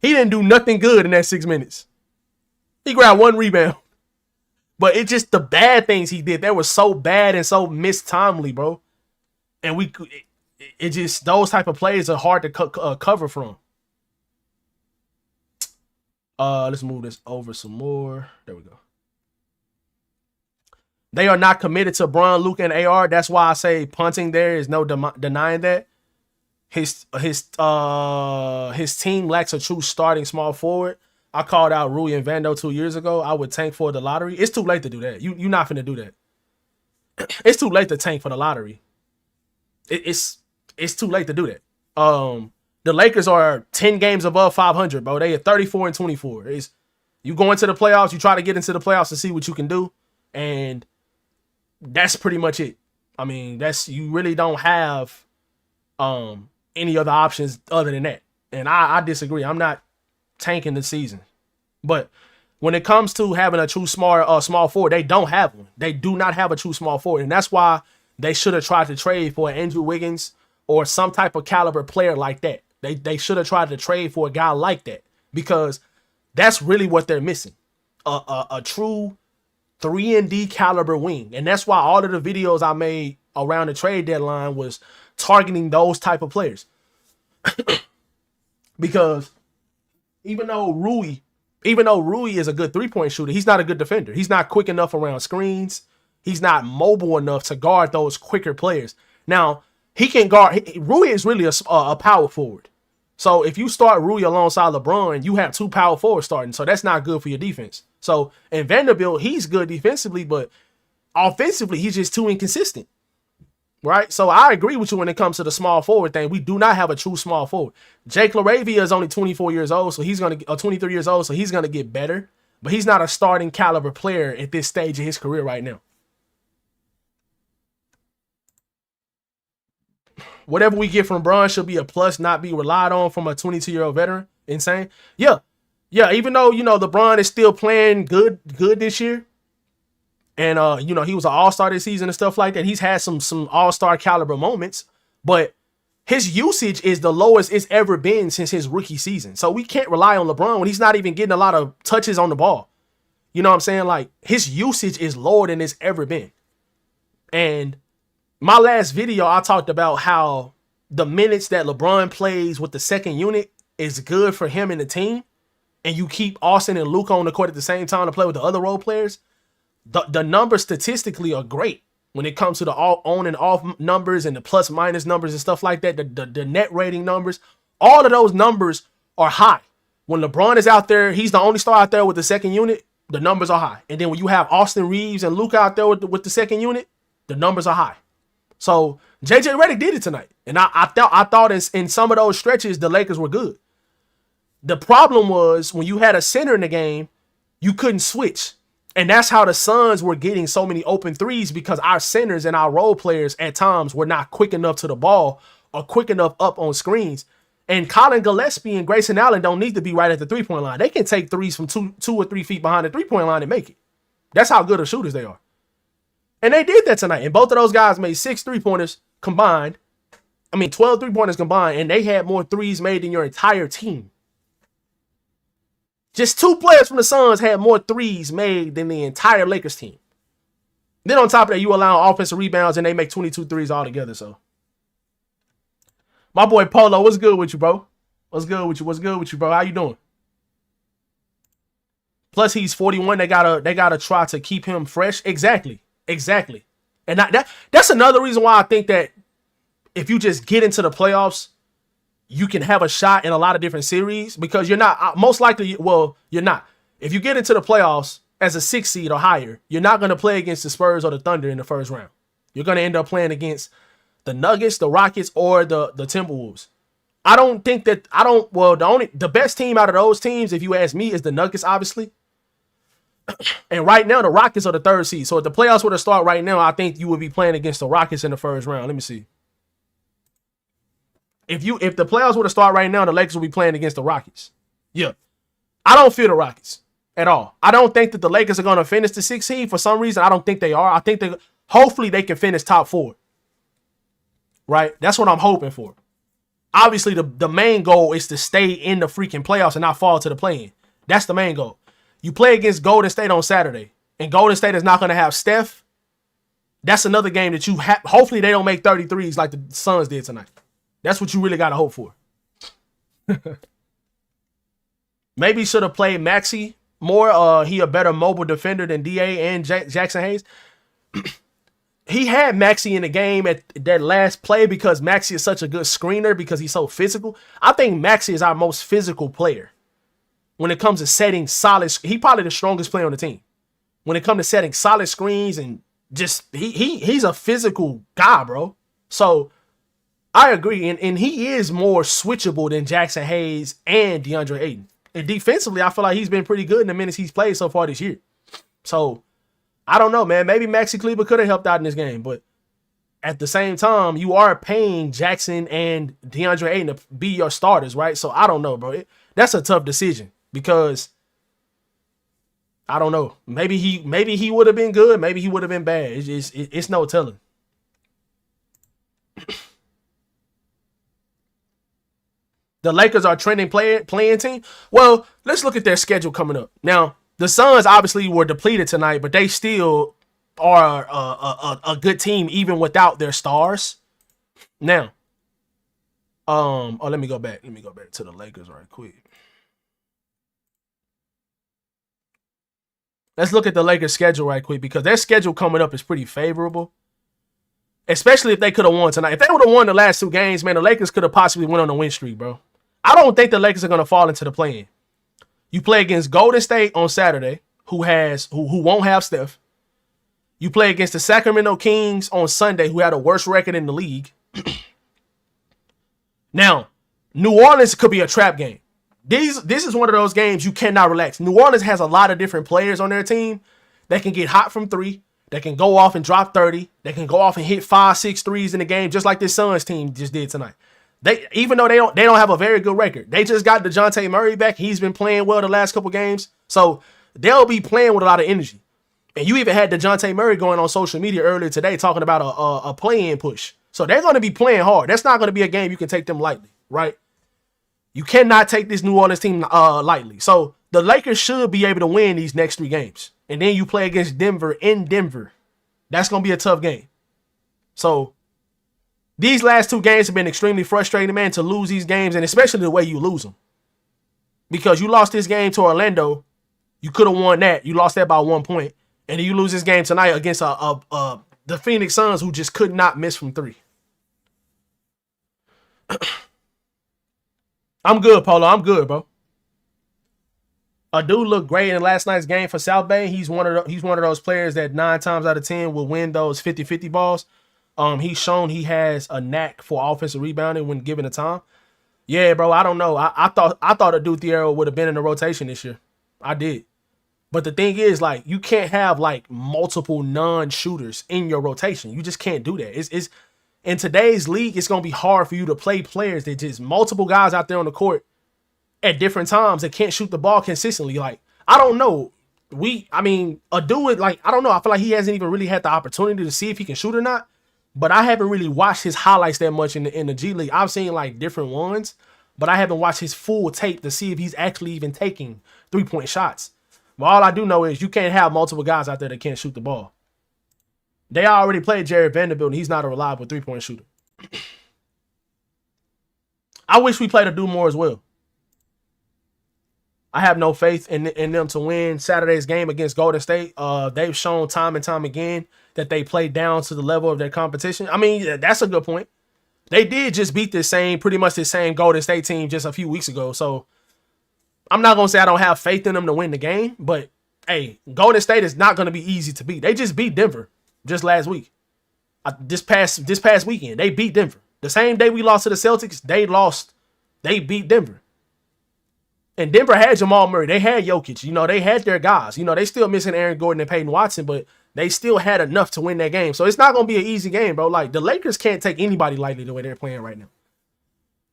He didn't do nothing good in that 6 minutes. He grabbed 1 rebound. But it's just the bad things he did. They were so bad and so mistimely, bro. And it just, those type of plays are hard to cover from. Let's move this over some more. There we go. They are not committed to Bron, Luke, and AR. That's why I say punting there is no denying that. His team lacks a true starting small forward. I called out Rui and Vando 2 years ago. I would tank for the lottery. It's too late to do that. You're not finna do that. It's too late to tank for the lottery. It's too late to do that. The Lakers are 10 games above 500, bro. They are 34-24. You go into the playoffs, you try to get into the playoffs to see what you can do, and that's pretty much it. I mean, you really don't have any other options other than that. And I disagree. I'm not tanking the season. But when it comes to having a true small forward, they don't have one. They do not have a true small forward. And that's why they should have tried to trade for Andrew Wiggins or some type of caliber player like that. They should have tried to trade for a guy like that, because that's really what they're missing. A true 3-and-D caliber wing. And that's why all of the videos I made around the trade deadline was targeting those type of players. Because even though Rui is a good three-point shooter, he's not a good defender. He's not quick enough around screens. He's not mobile enough to guard those quicker players. Now, he can guard. Rui is really a power forward. So if you start Rui alongside LeBron, you have two power forwards starting. So that's not good for your defense. So in Vanderbilt, he's good defensively, but offensively, he's just too inconsistent. Right? So I agree with you when it comes to the small forward thing. We do not have a true small forward. Jake LaRavia is only 24 years old, so he's going to 23 years old, so he's going to get better. But he's not a starting caliber player at this stage of his career right now. Whatever we get from Bron should be a plus, not be relied on from a 22-year-old veteran. Insane. Yeah. Even though, LeBron is still playing good this year. And, he was an all-star this season and stuff like that. He's had some all-star caliber moments. But his usage is the lowest it's ever been since his rookie season. So we can't rely on LeBron when he's not even getting a lot of touches on the ball. You know what I'm saying? Like, his usage is lower than it's ever been. And my last video, I talked about how the minutes that LeBron plays with the second unit is good for him and the team. And you keep Austin and Luka on the court at the same time to play with the other role players. The numbers statistically are great when it comes to the on and off numbers and the plus minus numbers and stuff like that. The net rating numbers, all of those numbers are high. When LeBron is out there, he's the only star out there with the second unit. The numbers are high. And then when you have Austin Reeves and Luka out there with the second unit, the numbers are high. So JJ Redick did it tonight. And I thought in some of those stretches, the Lakers were good. The problem was when you had a center in the game, you couldn't switch. And that's how the Suns were getting so many open threes, because our centers and our role players at times were not quick enough to the ball or quick enough up on screens. And Colin Gillespie and Grayson Allen don't need to be right at the three-point line. They can take threes from two or 3 feet behind the three-point line and make it. That's how good of shooters they are. And they did that tonight. And both of those guys made 6 3-pointers combined. 12 3-pointers combined. And they had more threes made than your entire team. Just 2 players from the Suns had more threes made than the entire Lakers team. Then on top of that, you allow offensive rebounds and they make 22 threes altogether. So, my boy Polo, what's good with you, bro? What's good with you, bro? How you doing? Plus, he's 41. They gotta try to keep him fresh. Exactly. And that's another reason why I think that if you just get into the playoffs, you can have a shot in a lot of different series, because you're not most likely. Well, you're not. If you get into the playoffs as a 6 seed or higher, you're not going to play against the Spurs or the Thunder in the first round. You're going to end up playing against the Nuggets, the Rockets, or the Timberwolves. The best team out of those teams, if you ask me, is the Nuggets, obviously. And right now, the Rockets are the 3rd seed. So if the playoffs were to start right now, I think you would be playing against the Rockets in the first round. Let me see. If the playoffs were to start right now, the Lakers will be playing against the Rockets. Yeah. I don't fear the Rockets at all. I don't think that the Lakers are going to finish the 6th seed. For some reason, I don't think they are. I think hopefully they can finish top 4. Right? That's what I'm hoping for. Obviously, the main goal is to stay in the freaking playoffs and not fall to the play-in. That's the main goal. You play against Golden State on Saturday, and Golden State is not going to have Steph. That's another game that you have. Hopefully, they don't make 33s like the Suns did tonight. That's what you really got to hope for. Maybe should have played Maxey more. He a better mobile defender than DA and Jackson Hayes. he had Maxey in the game at that last play because Maxey is such a good screener because he's so physical. I think Maxey is our most physical player when it comes to setting solid. He probably the strongest player on the team when it comes to setting solid screens and just he's a physical guy, bro. So I agree, and he is more switchable than Jackson Hayes and DeAndre Ayton. And defensively, I feel like he's been pretty good in the minutes he's played so far this year. So I don't know, man. Maybe Maxi Kleber could have helped out in this game, but at the same time, you are paying Jackson and DeAndre Ayton to be your starters, right? So I don't know, bro. That's a tough decision because I don't know. Maybe he would have been good. Maybe he would have been bad. It's no telling. The Lakers are trending playing team. Well, let's look at their schedule coming up. Now, the Suns obviously were depleted tonight, but they still are a good team even without their stars. Now, let me go back. Let me go back to the Lakers right quick. Let's look at the Lakers schedule right quick because their schedule coming up is pretty favorable. Especially if they could have won tonight. If they would have won the last two games, man, the Lakers could have possibly went on a win streak, bro. I don't think the Lakers are going to fall into the play-in. You play against Golden State on Saturday, who won't have Steph. You play against the Sacramento Kings on Sunday, who had a worse record in the league. Now, New Orleans could be a trap game. This is one of those games you cannot relax. New Orleans has a lot of different players on their team that can get hot from three. They can go off and drop 30. They can go off and hit 5-6 threes in the game, just like this Suns team just did tonight. Even though they don't have a very good record, they just got DeJounte Murray back. He's been playing well the last couple games, so they'll be playing with a lot of energy. And you even had DeJounte Murray going on social media earlier today talking about a play-in push. So they're going to be playing hard. That's not going to be a game you can take them lightly, right? You cannot take this New Orleans team lightly. So the Lakers should be able to win these next 3 games. And then you play against Denver in Denver. That's going to be a tough game. So these last 2 games have been extremely frustrating, man, to lose these games, and especially the way you lose them. Because you lost this game to Orlando. You could have won that. You lost that by 1 point. And then you lose this game tonight against the Phoenix Suns, who just could not miss from 3. I'm good, Polo. I'm good, bro. A dude looked great in last night's game for South Bay. He's one of those players that 9 times out of 10 will win those 50-50 balls. He's shown he has a knack for offensive rebounding when given the time. Yeah, bro, I don't know. I thought Adu Thiero would have been in the rotation this year. I did. But the thing is, like, you can't have like multiple non-shooters in your rotation. You just can't do that. It's in today's league, it's gonna be hard for you to play players that just multiple guys out there on the court at different times that can't shoot the ball consistently. Like, I don't know. Adu it, like, I don't know. I feel like he hasn't even really had the opportunity to see if he can shoot or not. But I haven't really watched his highlights that much in the G League. I've seen like different ones, but I haven't watched his full tape to see if he's actually even taking 3-point shots. But all I do know is you can't have multiple guys out there that can't shoot the ball. They already played Jared Vanderbilt, and he's not a reliable 3-point shooter. I wish we played Adu more as well. I have no faith in them to win Saturday's game against Golden State. They've shown time and time again that they play down to the level of their competition. I mean, that's a good point. They did just beat pretty much the same Golden State team just a few weeks ago. So I'm not going to say I don't have faith in them to win the game, but hey, Golden State is not going to be easy to beat. They just beat Denver just last week. This past weekend, they beat Denver. The same day we lost to the Celtics, they beat Denver. And Denver had Jamal Murray. They had Jokic. You know, they had their guys. You know, they still missing Aaron Gordon and Peyton Watson, but they still had enough to win that game. So it's not going to be an easy game, bro. Like, the Lakers can't take anybody lightly the way they're playing right now.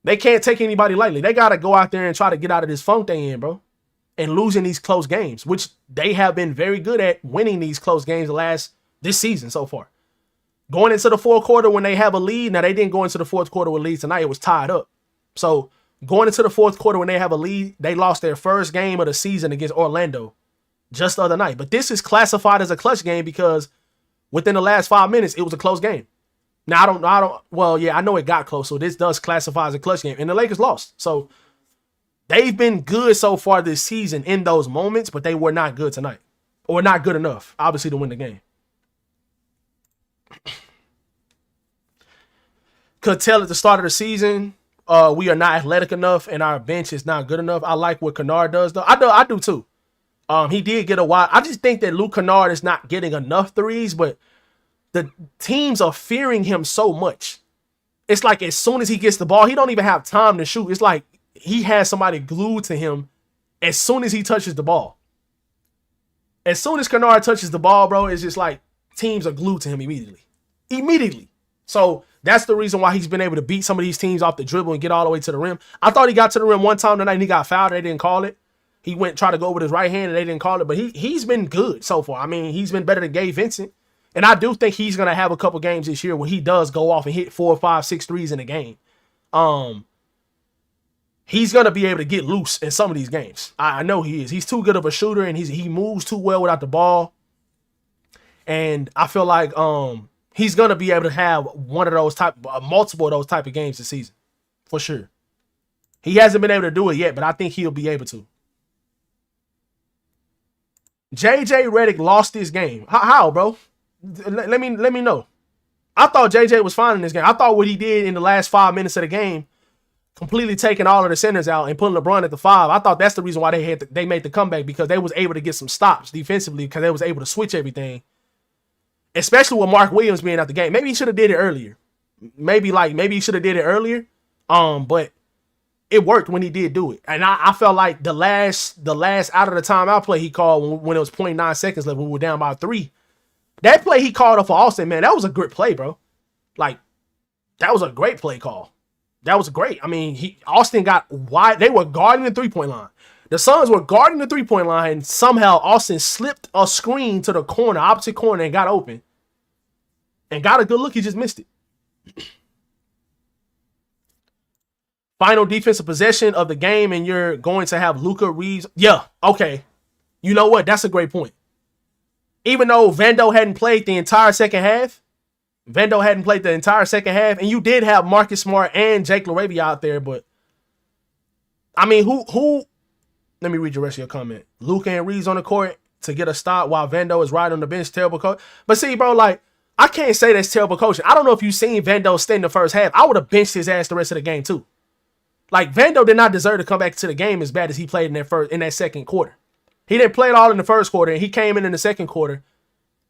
They can't take anybody lightly. They got to go out there and try to get out of this funk they in, bro. And losing these close games, which they have been very good at winning these close games this season so far. Going into the fourth quarter when they have a lead. Now, they didn't go into the fourth quarter with leads tonight. It was tied up. So going into the fourth quarter when they have a lead, they lost their first game of the season against Orlando just the other night. But this is classified as a clutch game because within the last 5 minutes, it was a close game. Now, I know it got close, so this does classify as a clutch game. And the Lakers lost. So they've been good so far this season in those moments, but they were not good tonight. Or not good enough, obviously, to win the game. Could tell at the start of the season, we are not athletic enough and our bench is not good enough. I like what Kennard does though. I do too. He did get a wide. I just think that Luke Kennard is not getting enough threes, but the teams are fearing him so much. It's like as soon as he gets the ball, he don't even have time to shoot. It's like he has somebody glued to him as soon as he touches the ball. As soon as Kennard touches the ball, bro, it's just like teams are glued to him immediately. Immediately. So that's the reason why he's been able to beat some of these teams off the dribble and get all the way to the rim. I thought he got to the rim one time tonight and he got fouled. They didn't call it. He went try to go with his right hand and they didn't call it. But he's been good so far. I mean, he's been better than Gabe Vincent. And I do think he's going to have a couple games this year where he does go off and hit 4, 5, 6 threes in a game. He's going to be able to get loose in some of these games. I know he is. He's too good of a shooter and he moves too well without the ball. And I feel like he's going to be able to have one of those multiple of those type of games this season. For sure. He hasn't been able to do it yet, but I think he'll be able to. JJ Redick lost this game. How, bro? Let me know. I thought JJ was fine in this game. I thought what he did in the last 5 minutes of the game, completely taking all of the centers out and putting LeBron at the 5. I thought that's the reason why they made the comeback, because they was able to get some stops defensively because they was able to switch everything. Especially with Mark Williams being out the game. Maybe he should have did it earlier. Maybe he should have did it earlier. But it worked when he did do it. And I felt like the last out of the timeout play he called when it was 0.9 seconds left, when we were down by 3. That play he called up for Austin, man, that was a good play, bro. Like, that was a great play call. That was great. I mean, Austin got wide. They were guarding the 3-point line. The Suns were guarding the 3-point line, and somehow Austin slipped a screen to the corner, opposite corner, and got open. And got a good look. He just missed it. Final defensive possession of the game, and you're going to have Luka Reeves. Yeah, okay. You know what? That's a great point. Even though Vando hadn't played the entire second half, and you did have Marcus Smart and Jake LaRavia out there, but I mean, who? Let me read the rest of your comment. Luka and Reeves on the court to get a stop while Vando is riding on the bench. Terrible coach. But see, bro, like, I can't say that's terrible coaching. I don't know if you've seen Vando stay in the first half. I would have benched his ass the rest of the game too. Like, Vando did not deserve to come back to the game as bad as he played in that second quarter. He didn't play it all in the first quarter, and he came in the second quarter.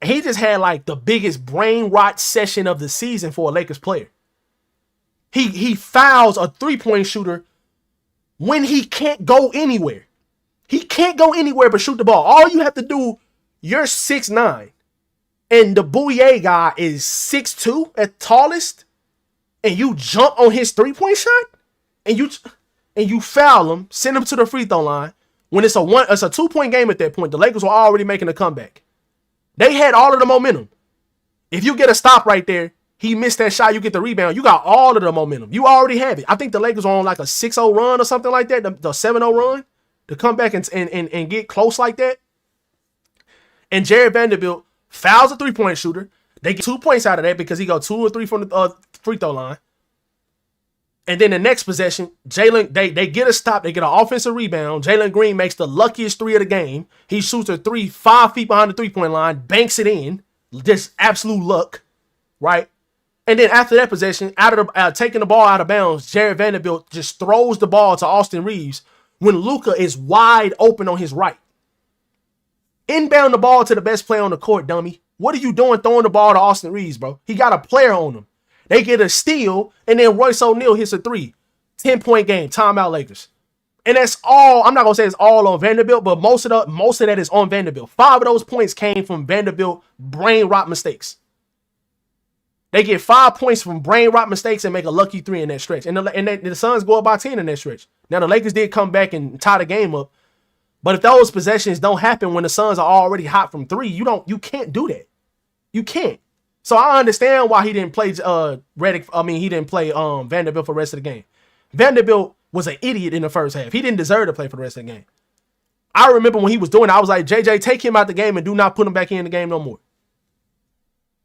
He just had like the biggest brain rot session of the season for a Lakers player. He fouls a 3-point shooter when he can't go anywhere. He can't go anywhere but shoot the ball. All you have to do, you're 6'9", and the Bouye guy is 6'2" at tallest, and you jump on his 3-point shot, and you foul him, send him to the free throw line. When it's a 2-point game at that point, the Lakers were already making a comeback. They had all of the momentum. If you get a stop right there, he missed that shot, you get the rebound, you got all of the momentum. You already have it. I think the Lakers are on like a 6-0 run or something like that, the 7-0 run, to come back and get close like that. And Jared Vanderbilt fouls a 3-point shooter. They get 2 points out of that because he got 2 or 3 from the free throw line. And then the next possession, they get a stop. They get an offensive rebound. Jalen Green makes the luckiest 3 of the game. He shoots a 3 5 feet behind the 3-point line, banks it in. Just absolute luck, right? And then after that possession, taking the ball out of bounds, Jared Vanderbilt just throws the ball to Austin Reeves when Luka is wide open on his right. Inbound the ball to the best player on the court, dummy. What are you doing throwing the ball to Austin Reeves, bro? He got a player on him. They get a steal, and then Royce O'Neal hits a 3. 10-point game, timeout Lakers. And that's all. I'm not going to say it's all on Vanderbilt, but most of that is on Vanderbilt. 5 of those points came from Vanderbilt brain rot mistakes. They get 5 points from brain rot mistakes and make a lucky 3 in that stretch. And the Suns go up by 10 in that stretch. Now, the Lakers did come back and tie the game up. But if those possessions don't happen when the Suns are already hot from 3, you can't do that. You can't. So I understand why he didn't play he didn't play Vanderbilt for the rest of the game. Vanderbilt was an idiot in the first half. He didn't deserve to play for the rest of the game. I remember when he was doing it, I was like, JJ, take him out the game and do not put him back in the game no more.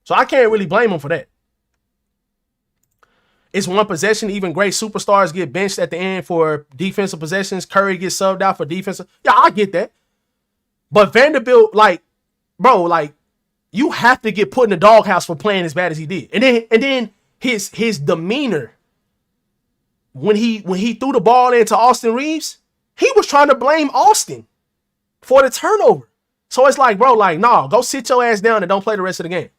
So I can't really blame him for that. It's one possession. Even great superstars get benched at the end for defensive possessions. Curry gets subbed out for defensive. Yeah, I get that. But Vanderbilt, You have to get put in the doghouse for playing as bad as he did. And then his demeanor when he threw the ball into Austin Reeves, he was trying to blame Austin for the turnover. So it's like, bro, like, nah, go sit your ass down and don't play the rest of the game.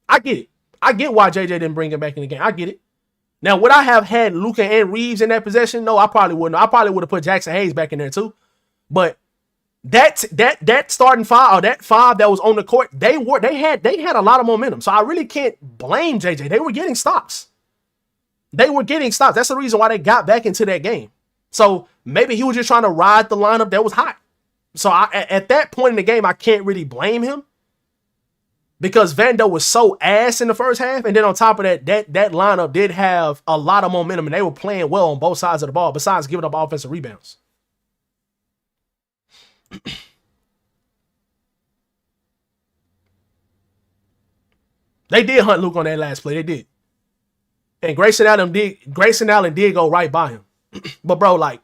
I get it. I get why JJ didn't bring him back in the game. I get it. Now, would I have had Luka and Reeves in that possession? No, I probably wouldn't. I probably would have put Jackson Hayes back in there too. But that starting five, or that five that was on the court, they had a lot of momentum. So I really can't blame JJ. They were getting stops. That's the reason why they got back into that game. So maybe he was just trying to ride the lineup that was hot. So at that point in the game, I can't really blame him because Vando was so ass in the first half. And then on top of that lineup did have a lot of momentum and they were playing well on both sides of the ball besides giving up offensive rebounds. They did hunt Luke on that last play. They did. And Grayson Allen did go right by him. But bro, like,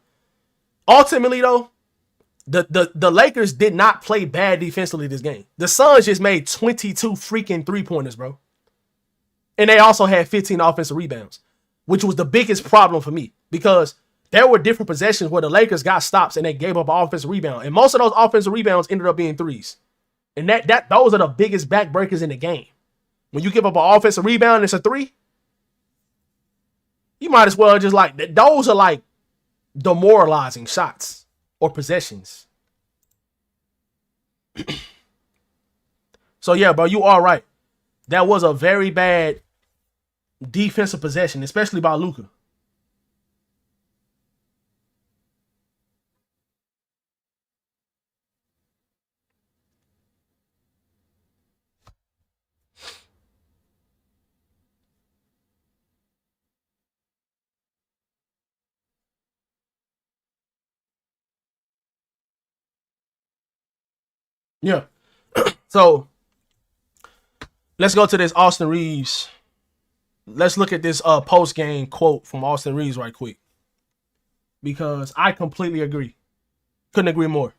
ultimately though, the Lakers did not play bad defensively this game. The Suns just made 22 freaking three-pointers, bro. And they also had 15 offensive rebounds, which was the biggest problem for me because there were different possessions where the Lakers got stops and they gave up an offensive rebound. And most of those offensive rebounds ended up being threes. And those are the biggest backbreakers in the game. When you give up an offensive rebound and it's a three, you might as well just like, those are like demoralizing shots or possessions. So yeah, bro, you are right. That was a very bad defensive possession, especially by Luka. Yeah. So let's go to this Austin Reeves. Let's look at this post-game quote from Austin Reeves right quick. Because I completely agree. Couldn't agree more.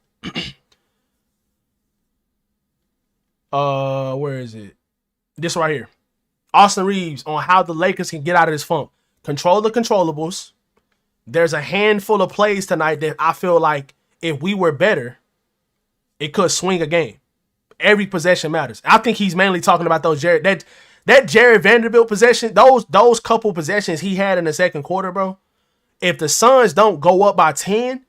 Where is it? This right here. Austin Reeves on how the Lakers can get out of this funk. Control the controllables. There's a handful of plays tonight that I feel like if we were better, it could swing a game. Every possession matters. I think he's mainly talking about those that Jared Vanderbilt possession, those couple possessions he had in the second quarter, bro. If the Suns don't go up by 10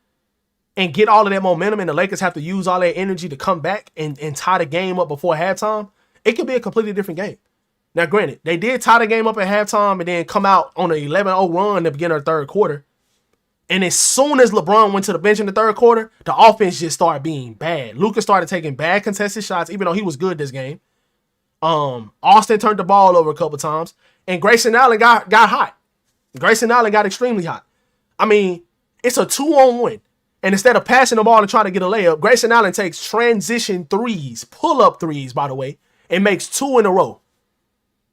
and get all of that momentum and the Lakers have to use all that energy to come back and tie the game up before halftime, it could be a completely different game. Now, granted, they did tie the game up at halftime and then come out on an 11-0 run at the beginning of the third quarter. And as soon as LeBron went to the bench in the third quarter, the offense just started being bad. Luka started taking bad contested shots, even though he was good this game. Austin turned the ball over a couple times. And Grayson Allen got hot. Grayson Allen got extremely hot. I mean, it's a 2-on-1. And instead of passing the ball and trying to get a layup, Grayson Allen takes transition threes, pull-up threes, by the way, and makes 2 in a row.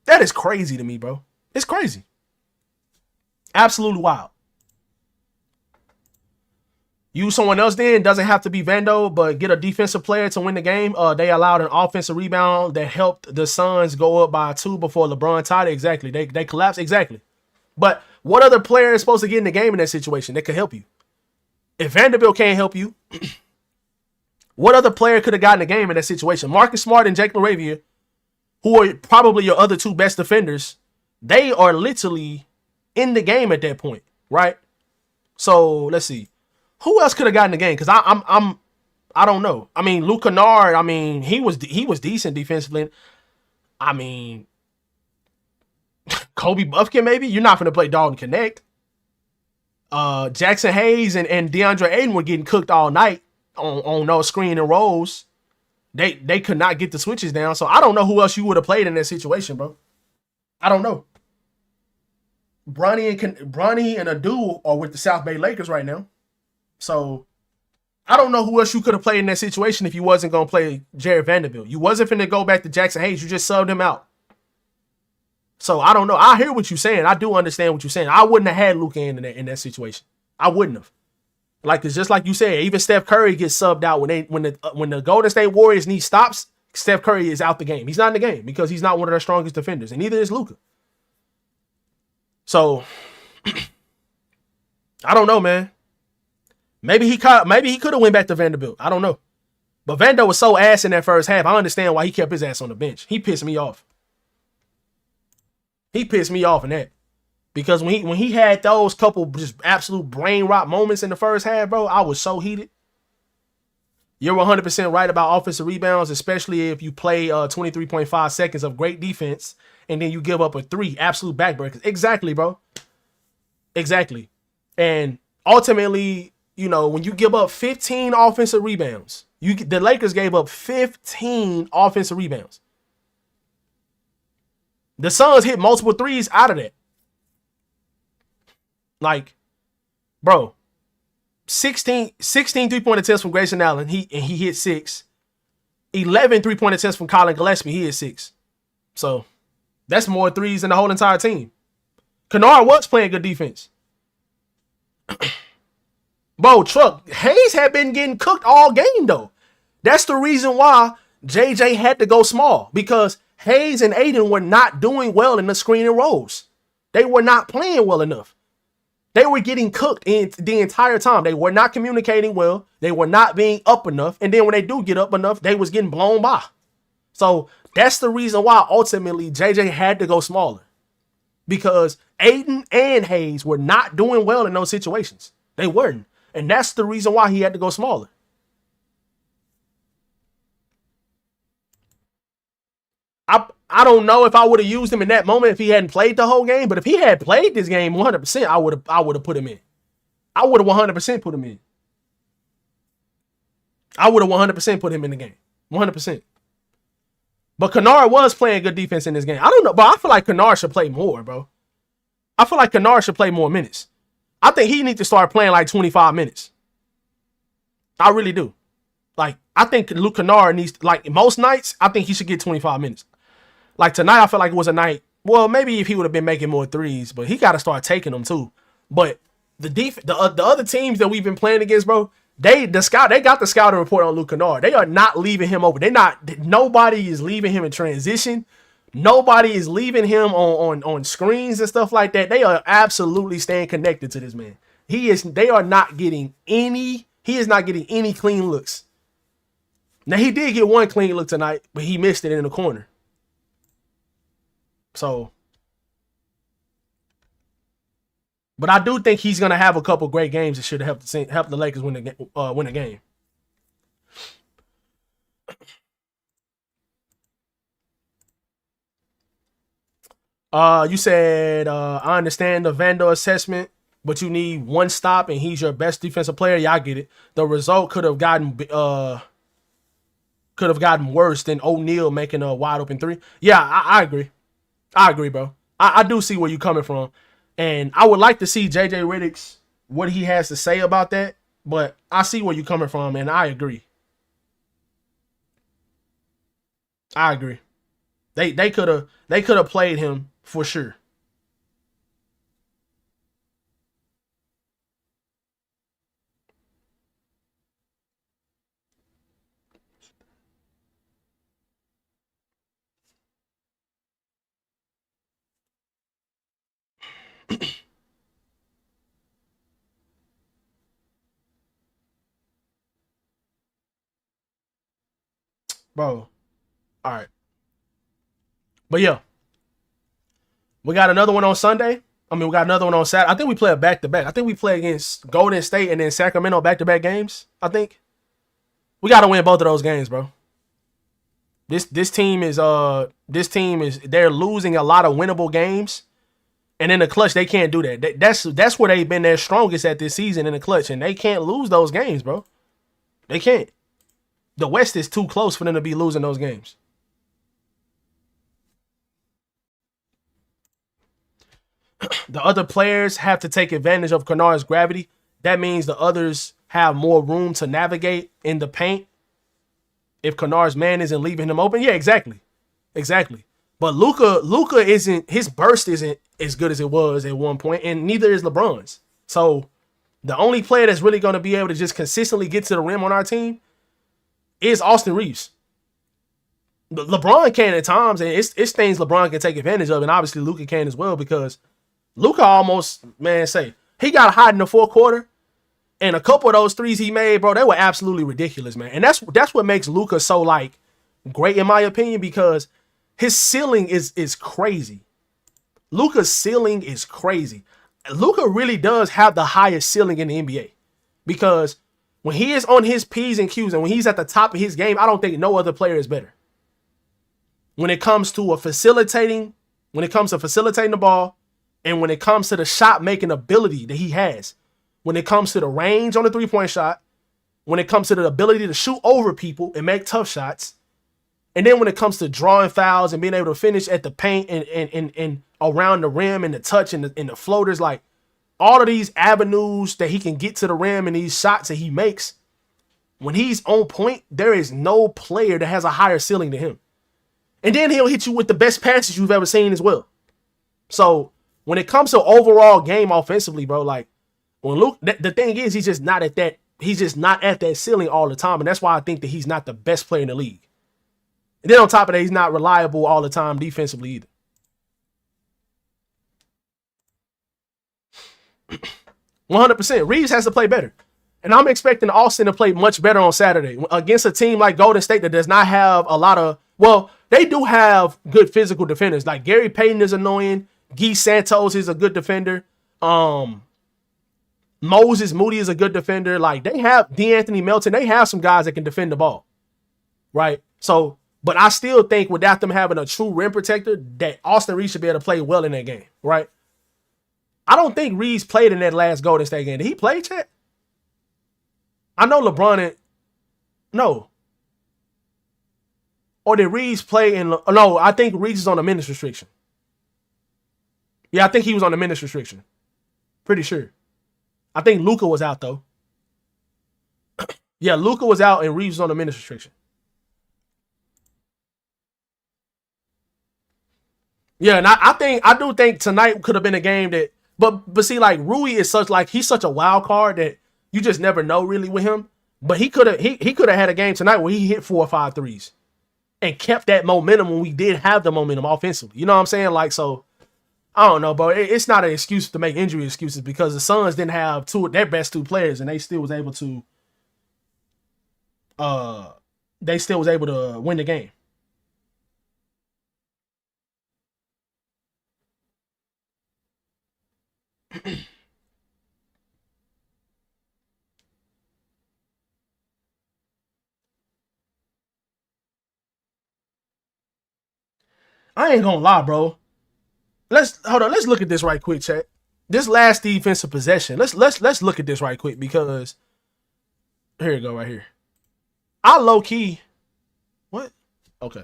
That is crazy to me, bro. It's crazy. Absolutely wild. Use someone else then. Doesn't have to be Vando, but get a defensive player to win the game. They allowed an offensive rebound that helped the Suns go up by 2 before LeBron tied it. Exactly. They collapsed. Exactly. But what other player is supposed to get in the game in that situation that could help you? If Vanderbilt can't help you, what other player could have gotten the game in that situation? Marcus Smart and Jake LaRavia, who are probably your other 2 best defenders, they are literally in the game at that point, right? So let's see. Who else could have gotten the game? Because I don't know. I mean, Luke Kennard, I mean, he was decent defensively. I mean, Kobe Buffkin, maybe? You're not going to play Dalton Connect. Jackson Hayes and DeAndre Ayton were getting cooked all night on no screen and rolls. They could not get the switches down. So I don't know who else you would have played in that situation, bro. I don't know. Bronny and Adu are with the South Bay Lakers right now. So I don't know who else you could have played in that situation if you wasn't going to play Jared Vanderbilt. You wasn't finna go back to Jackson Hayes. You just subbed him out. So I don't know. I hear what you're saying. I do understand what you're saying. I wouldn't have had Luka in that situation. I wouldn't have. Like, it's just like you said, even Steph Curry gets subbed out when the Golden State Warriors need stops. Steph Curry is out the game. He's not in the game because he's not one of their strongest defenders, and neither is Luka. So I don't know, man. Maybe he could have went back to Vanderbilt. I don't know. But Vando was so ass in that first half. I understand why he kept his ass on the bench. He pissed me off. He pissed me off in that. Because when he had those couple just absolute brain rot moments in the first half, bro, I was so heated. You're 100% right about offensive rebounds, especially if you play 23.5 seconds of great defense and then you give up a 3 absolute backbreakers. Exactly, bro. Exactly. And ultimately, you know, when you give up 15 offensive rebounds, the Lakers gave up 15 offensive rebounds. The Suns hit multiple threes out of that. Like, bro, 16 three-point attempts from Grayson Allen. He hit 6. 11 three-point attempts from Colin Gillespie. He hit 6. So that's more threes than the whole entire team. Kennard was playing good defense. Bro, Hayes had been getting cooked all game, though. That's the reason why JJ had to go small, because Hayes and Aiden were not doing well in the screen and rolls. They were not playing well enough. They were getting cooked the entire time. They were not communicating well. They were not being up enough. And then when they do get up enough, they was getting blown by. So that's the reason why ultimately JJ had to go smaller, because Aiden and Hayes were not doing well in those situations. They weren't. And that's the reason why he had to go smaller. I don't know if I would have used him in that moment if he hadn't played the whole game, but if he had played this game 100%, I would have put him in. I would have 100% put him in. I would have 100% put him in the game. 100%. But Kennard was playing good defense in this game. I don't know, but I feel like Kennard should play more, bro. I feel like Kennard should play more minutes. I think he needs to start playing like 25 minutes. I really do. Like, I think Luke Kennard needs, like most nights, I think he should get 25 minutes. Like tonight, I feel like it was a night. Well, maybe if he would have been making more threes, but he got to start taking them too. But the other teams that we've been playing against, bro, they got the scouting report on Luke Kennard. They are not leaving him open. Nobody is leaving him in transition. Nobody is leaving him on screens and stuff like that. They are absolutely staying connected to this man. He is not getting any clean looks. Now, he did get one clean look tonight, but he missed it in the corner. So, but I do think he's gonna have a couple great games that should help the Lakers win a game. You said I understand the Vando assessment, but you need one stop and he's your best defensive player. Yeah, I get it. The result could have gotten worse than O'Neal making a wide open 3. Yeah, I agree. I agree, bro. I do see where you're coming from. And I would like to see JJ Redick's, what he has to say about that. But I see where you're coming from, and I agree. I agree. They could have played him for sure. Bro. All right. But yeah. We got another one on Sunday. I mean, we got another one on Saturday. I think we play a back-to-back. I think we play against Golden State and then Sacramento back-to-back games, I think. We got to win both of those games, bro. This team is they're losing a lot of winnable games. And in the clutch, they can't do that. That's where they've been their strongest at this season, in the clutch. And they can't lose those games, bro. They can't. The West is too close for them to be losing those games. The other players have to take advantage of Kennard's gravity. That means the others have more room to navigate in the paint if Kennard's man isn't leaving him open. Yeah, exactly. Exactly. But Luka isn't, his burst isn't as good as it was at one point, and neither is LeBron's. So the only player that's really going to be able to just consistently get to the rim on our team is Austin Reeves. LeBron can at times, and it's things LeBron can take advantage of, and obviously Luka can as well, because Luka almost, man, say he got hot in the fourth quarter, and a couple of those threes he made, bro, they were absolutely ridiculous, man. And that's what makes Luka so like great in my opinion, because his ceiling is crazy. Luka's ceiling is crazy. Luka really does have the highest ceiling in the NBA, because when he is on his P's and Q's and when he's at the top of his game, I don't think no other player is better. When it comes to facilitating the ball, and when it comes to the shot making ability that he has, when it comes to the range on the 3-point shot, when it comes to the ability to shoot over people and make tough shots, and then when it comes to drawing fouls and being able to finish at the paint and around the rim and the touch and the floaters, like all of these avenues that he can get to the rim and these shots that he makes, when he's on point, there is no player that has a higher ceiling than him. And then he'll hit you with the best passes you've ever seen as well. So when it comes to overall game offensively, bro, like when Luke, the thing is, he's just not at that ceiling all the time. And that's why I think that he's not the best player in the league. And then on top of that, he's not reliable all the time defensively either. 100%. Reeves has to play better. And I'm expecting Austin to play much better on Saturday against a team like Golden State that does not have a lot of, well, they do have good physical defenders. Like Gary Payton is annoying. Guy Santos is a good defender. Moses Moody is a good defender. Like they have DeAnthony Melton. They have some guys that can defend the ball. Right? So, but I still think without them having a true rim protector, that Austin Reeves should be able to play well in that game. Right? I don't think Reeves played in that last Golden State game. Did he play, Chet? I know LeBron no. Or did Reeves play in? No, I think Reeves is on a minutes restriction. Yeah, I think he was on a minutes restriction. Pretty sure. I think Luka was out though. Yeah, Luka was out and Reeves was on a minutes restriction. Yeah, and I do think tonight could have been a game that, but see, like Rui is he's such a wild card that you just never know really with him. But he could have had a game tonight where he hit 4 or 5 threes and kept that momentum when we did have the momentum offensively. You know what I'm saying? Like, so I don't know, but it's not an excuse to make injury excuses, because the Suns didn't have their best 2 players and they still was able to win the game. I ain't gonna lie, bro. Let's look at this right quick, chat. This last defensive possession. Let's look at this right quick, because here you go right here. I low key. What? Okay.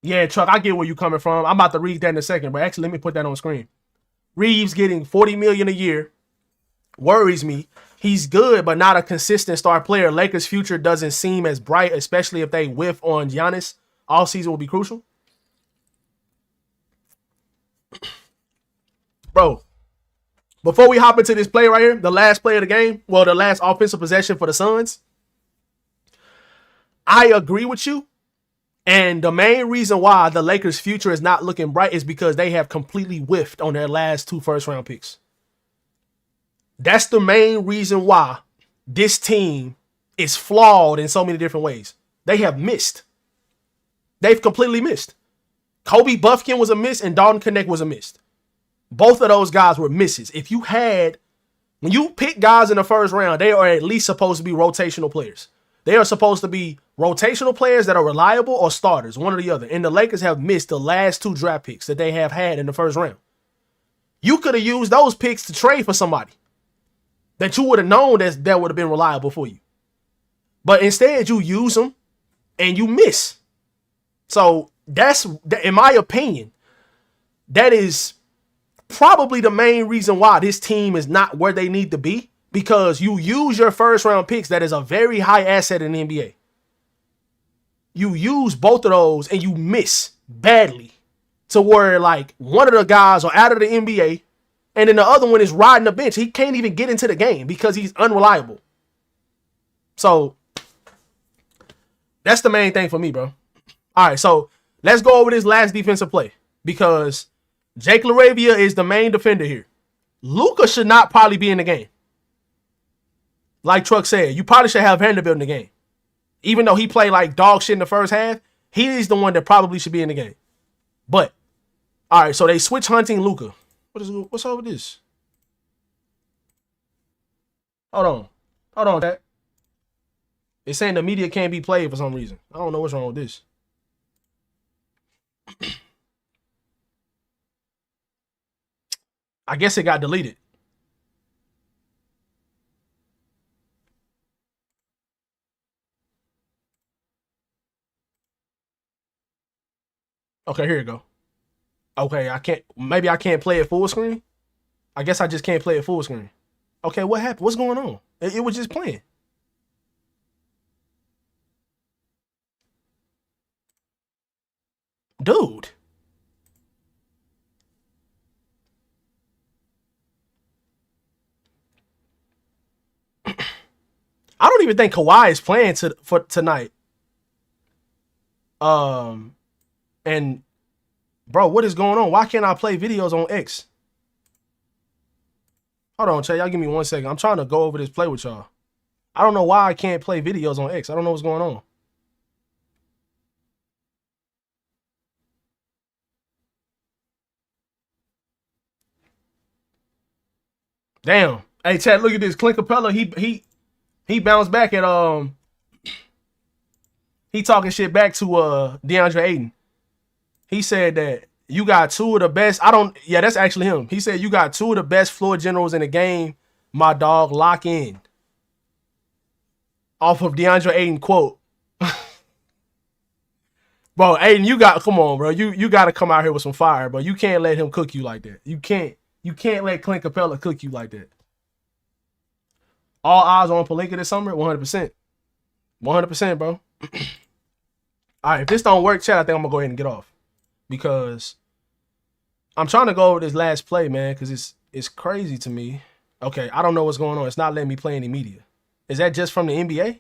Yeah, Chuck, I get where you coming from. I'm about to read that in a second, but actually let me put that on screen. Reeves getting $40 million a year worries me. He's good, but not a consistent star player. Lakers' future doesn't seem as bright, especially if they whiff on Giannis. All season will be crucial. Bro, before we hop into this play right here, the last play of the game, well, the last offensive possession for the Suns, I agree with you. And the main reason why the Lakers' future is not looking bright is because they have completely whiffed on their last 2 first-round picks. That's the main reason why this team is flawed in so many different ways. They have missed. They've completely missed. Kobe Buffkin was a miss and Dalton Knecht was a miss. Both of those guys were misses. When you pick guys in the first round, they are at least supposed to be rotational players. They are supposed to be rotational players that are reliable or starters, one or the other. And the Lakers have missed the last 2 draft picks that they have had in the first round. You could have used those picks to trade for somebody that you would have known that would have been reliable for you. But instead, you use them and you miss. So that's, in my opinion, that is probably the main reason why this team is not where they need to be, because you use your first round picks. That is a very high asset in the NBA. You use both of those and you miss badly to where like one of the guys are out of the NBA and then the other one is riding the bench. He can't even get into the game because he's unreliable. So that's the main thing for me, bro. All right, so let's go over this last defensive play because Jake LaRavia is the main defender here. Luka should not probably be in the game. Like Truck said, you probably should have Vanderbilt in the game. Even though he played like dog shit in the first half, he's the one that probably should be in the game. But, all right, so they switch Hunting Luka. What's up with this? Hold on, Dad. It's saying the media can't be played for some reason. I don't know what's wrong with this. I guess it got deleted. Okay, here you go. Okay, maybe I can't play it full screen. I guess I just can't play it full screen. Okay, what happened? What's going on? It was just playing. Dude. I don't even think Kawhi is playing for tonight. And bro, what is going on? Why can't I play videos on X? Hold on, Chay. Y'all give me 1 second. I'm trying to go over this play with y'all. I don't know why I can't play videos on X. I don't know what's going on. Damn. Hey, Chad, look at this. Clint Capella, he bounced back at he talking shit back to DeAndre Ayton. He said that you got two of the best. Yeah, that's actually him. He said you got two of the best floor generals in the game. My dog, lock in. Off of DeAndre Ayton quote. Bro, Ayton, come on, bro. You got to come out here with some fire, bro. You can't let him cook you like that. You can't let Clint Capella cook you like that. All eyes on Pelinka this summer, 100%. 100%, bro. All right, if this don't work, Chad, I think I'm going to go ahead and get off. Because I'm trying to go over this last play, man, because it's crazy to me. Okay, I don't know what's going on. It's not letting me play any media. Is that just from the NBA?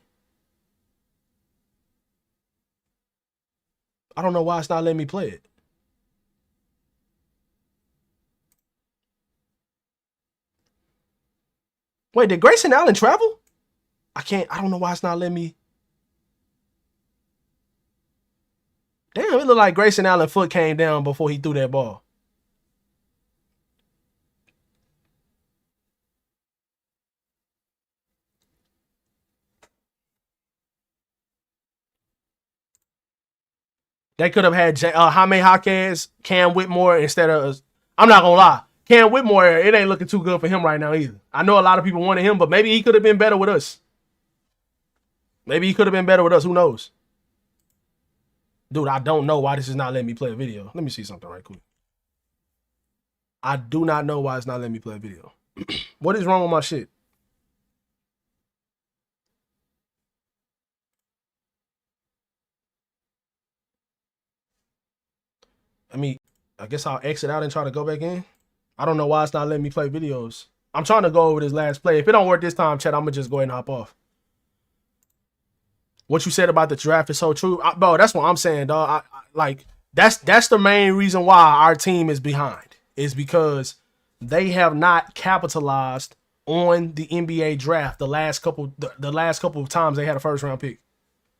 I don't know why it's not letting me play it. Wait, did Grayson Allen travel? I don't know why it's not letting me. Damn, it looked like Grayson Allen's foot came down before he threw that ball. They could have had Jaime Jaquez, Cam Whitmore instead of. I'm not gonna lie, Cam Whitmore, it ain't looking too good for him right now either. I know a lot of people wanted him, but maybe he could have been better with us. Who knows? Dude, I don't know why this is not letting me play a video. Let me see something right quick. I do not know why it's not letting me play a video. What is wrong with my shit? I guess I'll exit out and try to go back in. I don't know why it's not letting me play videos. I'm trying to go over this last play. If it don't work this time, Chat, I'm going to just go ahead and hop off. What you said about the draft is so true. Bro, that's what I'm saying, dog. That's the main reason why our team is behind. Is because they have not capitalized on the NBA draft the last couple of times they had a first round pick.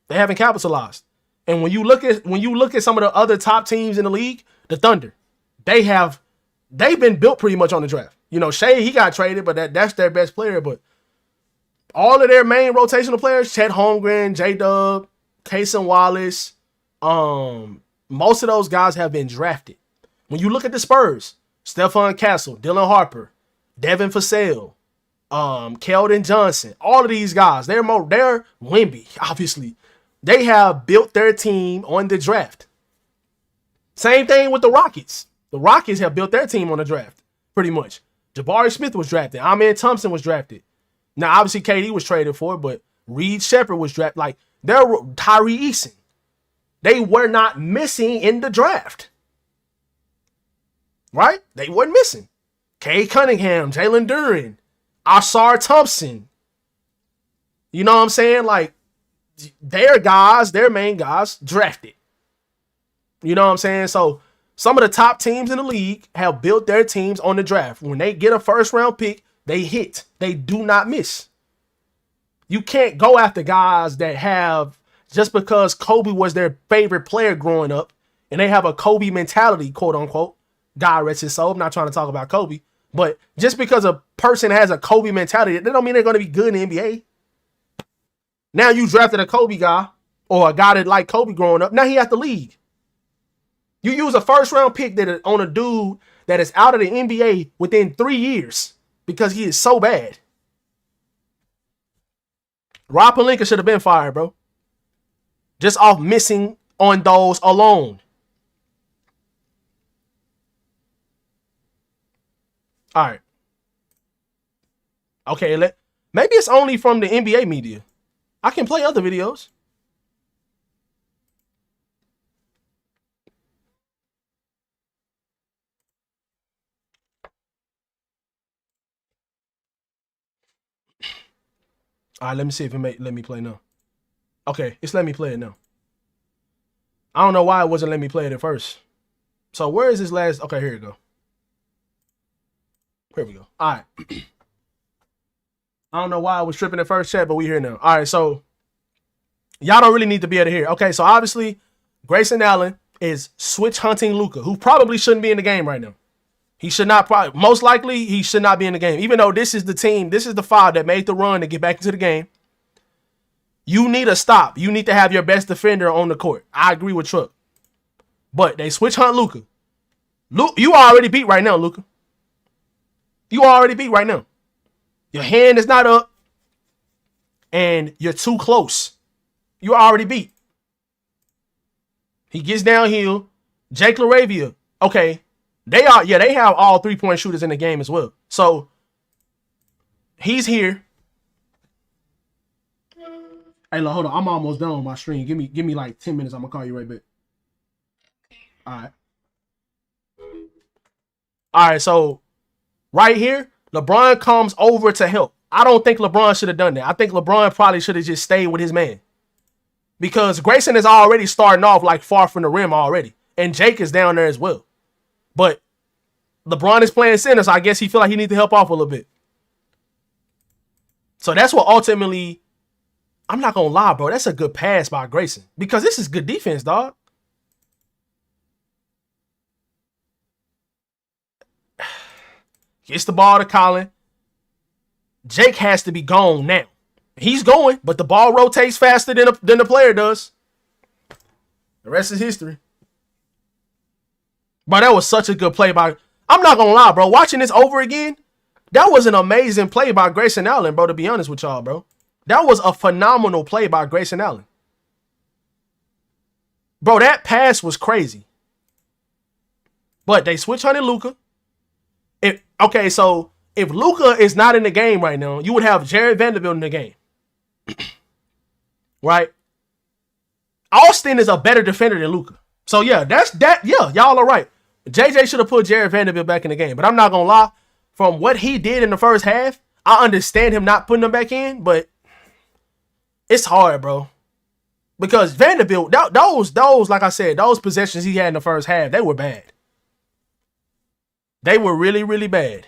They haven't capitalized. And when you look at some of the other top teams in the league, the Thunder, they've been built pretty much on the draft. You know, Shea, he got traded, but that's their best player. But all of their main rotational players, Chet Holmgren, J-Dub, Cason Wallace, most of those guys have been drafted. When you look at the Spurs, Stephon Castle, Dylan Harper, Devin Vassell, Keldon Johnson, all of these guys, they're Wemby, obviously. They have built their team on the draft. Same thing with the Rockets. The Rockets have built their team on the draft, pretty much. Jabari Smith was drafted. Amen Thompson was drafted. Now, obviously, KD was traded for, but Reed Shepherd was drafted. Like, they're Tyree Eason. They were not missing in the draft. Right? They weren't missing. Cade Cunningham, Jalen Duren, Asar Thompson. You know what I'm saying? Like, their guys, their main guys, drafted. You know what I'm saying? So some of the top teams in the league have built their teams on the draft. When they get a first round pick, they hit. They do not miss. You can't go after guys that have, just because Kobe was their favorite player growing up and they have a Kobe mentality, quote unquote. God rest his soul. I'm not trying to talk about Kobe. But just because a person has a Kobe mentality, that don't mean they're going to be good in the NBA. Now you drafted a Kobe guy or a guy that liked Kobe growing up. Now he at the league. You use a first round pick that on a dude that is out of the NBA within 3 years because he is so bad. Rob Pelinka should have been fired, bro. Just off missing on those alone. All right. Okay, maybe it's only from the NBA media. I can play other videos. All right, let me see if it let me play now. Okay, it's let me play it now. I don't know why it wasn't letting me play it at first. So where is this last? Okay, here we go. Here we go. All right. I don't know why I was tripping at first chat, but we here now. All right, so y'all don't really need to be able to hear. Okay, so obviously Grayson Allen is switch hunting Luka, who probably shouldn't be in the game right now. He should not, most likely he should not be in the game. Even though this is the team, this is the five that made the run to get back into the game. You need a stop. You need to have your best defender on the court. I agree with Truck. But they switch hunt Luka. You already beat right now, Luka. You already beat right now. Your hand is not up. And you're too close. You already beat. He gets downhill. Jake LaRavia. Okay. They have all 3-point shooters in the game as well. So he's here. Hey, look, hold on. I'm almost done with my stream. Give me like 10 minutes. I'm gonna call you right back. All right. All right, so right here, LeBron comes over to help. I don't think LeBron should have done that. I think LeBron probably should have just stayed with his man. Because Grayson is already starting off like far from the rim already. And Jake is down there as well. But LeBron is playing center, so I guess he feel like he needs to help off a little bit. So that's what ultimately, I'm not going to lie, bro. That's a good pass by Grayson. Because this is good defense, dog. Gets the ball to Colin. Jake has to be gone now. He's going, but the ball rotates faster than the player does. The rest is history. But that was such a good play by... I'm not going to lie, bro. Watching this over again, that was an amazing play by Grayson Allen, bro, to be honest with y'all, bro. That was a phenomenal play by Grayson Allen. Bro, that pass was crazy. But they switch hunted Luka. Okay, so if Luka is not in the game right now, you would have Jared Vanderbilt in the game. Right? Austin is a better defender than Luka. So yeah, y'all are right. JJ should have put Jared Vanderbilt back in the game. But I'm not going to lie. From what he did in the first half, I understand him not putting him back in. But it's hard, bro. Because Vanderbilt, those, like I said, those possessions he had in the first half, they were bad. They were really, really bad.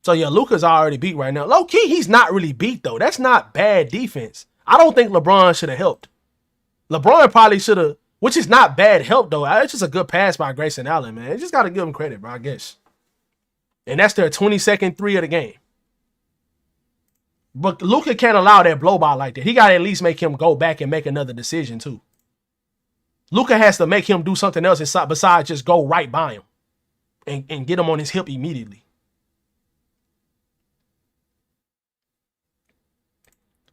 So yeah, Luka's already beat right now. Low key, he's not really beat though. That's not bad defense. I don't think LeBron should have helped. LeBron probably should have, which is not bad help though. It's just a good pass by Grayson Allen, man. You just got to give him credit, bro, I guess. And that's their 22nd three of the game. But Luka can't allow that blow by like that. He got to at least make him go back and make another decision too. Luka has to make him do something else besides just go right by him and get him on his hip immediately.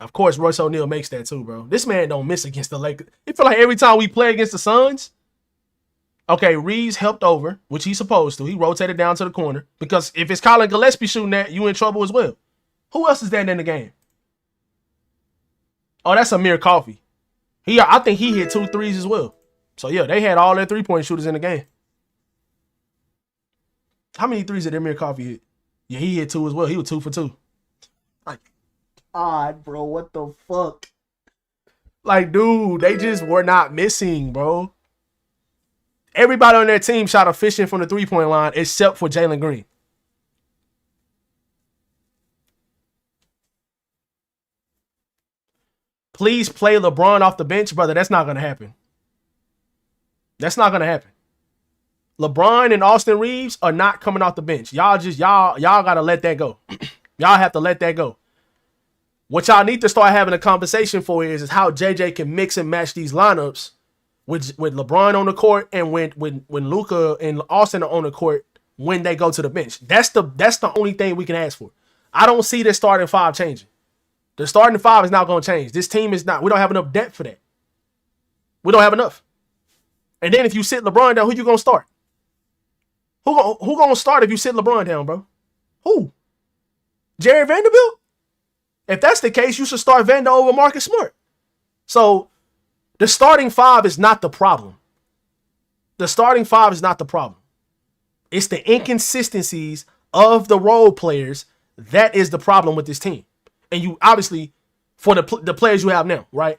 Of course, Royce O'Neal makes that too, bro. This man don't miss against the Lakers. It feel like every time we play against the Suns, okay, Reeves helped over, which he's supposed to. He rotated down to the corner. Because if it's Colin Gillespie shooting that, you in trouble as well. Who else is that in the game? Oh, that's Amir Coffey. I think he hit 2 threes as well. So yeah, they had all their 3-point shooters in the game. How many threes did Amir Coffey hit? Yeah, he hit 2 as well. He was 2 for 2. Like, God, bro. What the fuck? Like, dude, they just were not missing, bro. Everybody on their team shot efficient from the three-point line except for Jalen Green. Please play LeBron off the bench, brother. That's not going to happen. That's not going to happen. LeBron and Austin Reeves are not coming off the bench. Y'all got to let that go. Y'all have to let that go. What y'all need to start having a conversation for is how JJ can mix and match these lineups with LeBron on the court and when Luka and Austin are on the court when they go to the bench. That's the only thing we can ask for. I don't see this starting five changing. The starting five is not going to change. This team is not. We don't have enough depth for that. We don't have enough. And then if you sit LeBron down, who you going to start? Who going to start if you sit LeBron down, bro? Who? Jerry Vanderbilt? If that's the case, you should start Vando over Marcus Smart. So the starting five is not the problem. The starting five is not the problem. It's the inconsistencies of the role players that is the problem with this team. And you obviously, for the players you have now, right?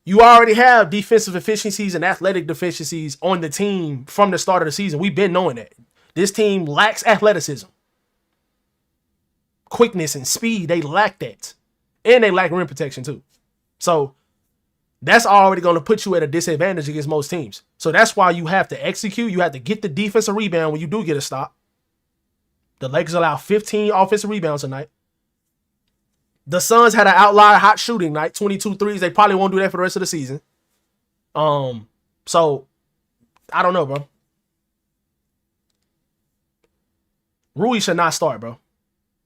You already have defensive efficiencies and athletic deficiencies on the team from the start of the season. We've been knowing that. This team lacks athleticism. Quickness and speed, they lack that. And they lack rim protection too. So that's already going to put you at a disadvantage against most teams. So that's why you have to execute. You have to get the defensive rebound when you do get a stop. The Lakers allow 15 offensive rebounds tonight. The Suns had an outlier hot shooting night, 22 threes. They probably won't do that for the rest of the season. So I don't know, bro. Rui should not start, bro.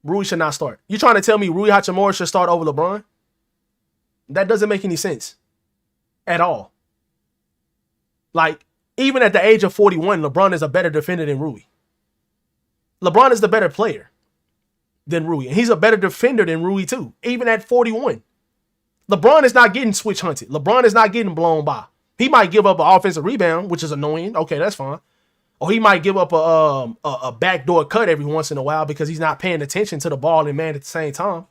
Rui should not start. You trying to tell me Rui Hachimura should start over LeBron? That doesn't make any sense at all. Like, even at the age of 41, LeBron is a better defender than Rui. LeBron is the better player than Rui. And he's a better defender than Rui too, even at 41. LeBron is not getting switch hunted. LeBron is not getting blown by. He might give up an offensive rebound, which is annoying. Okay, that's fine. Or he might give up a backdoor cut every once in a while because he's not paying attention to the ball and man at the same time.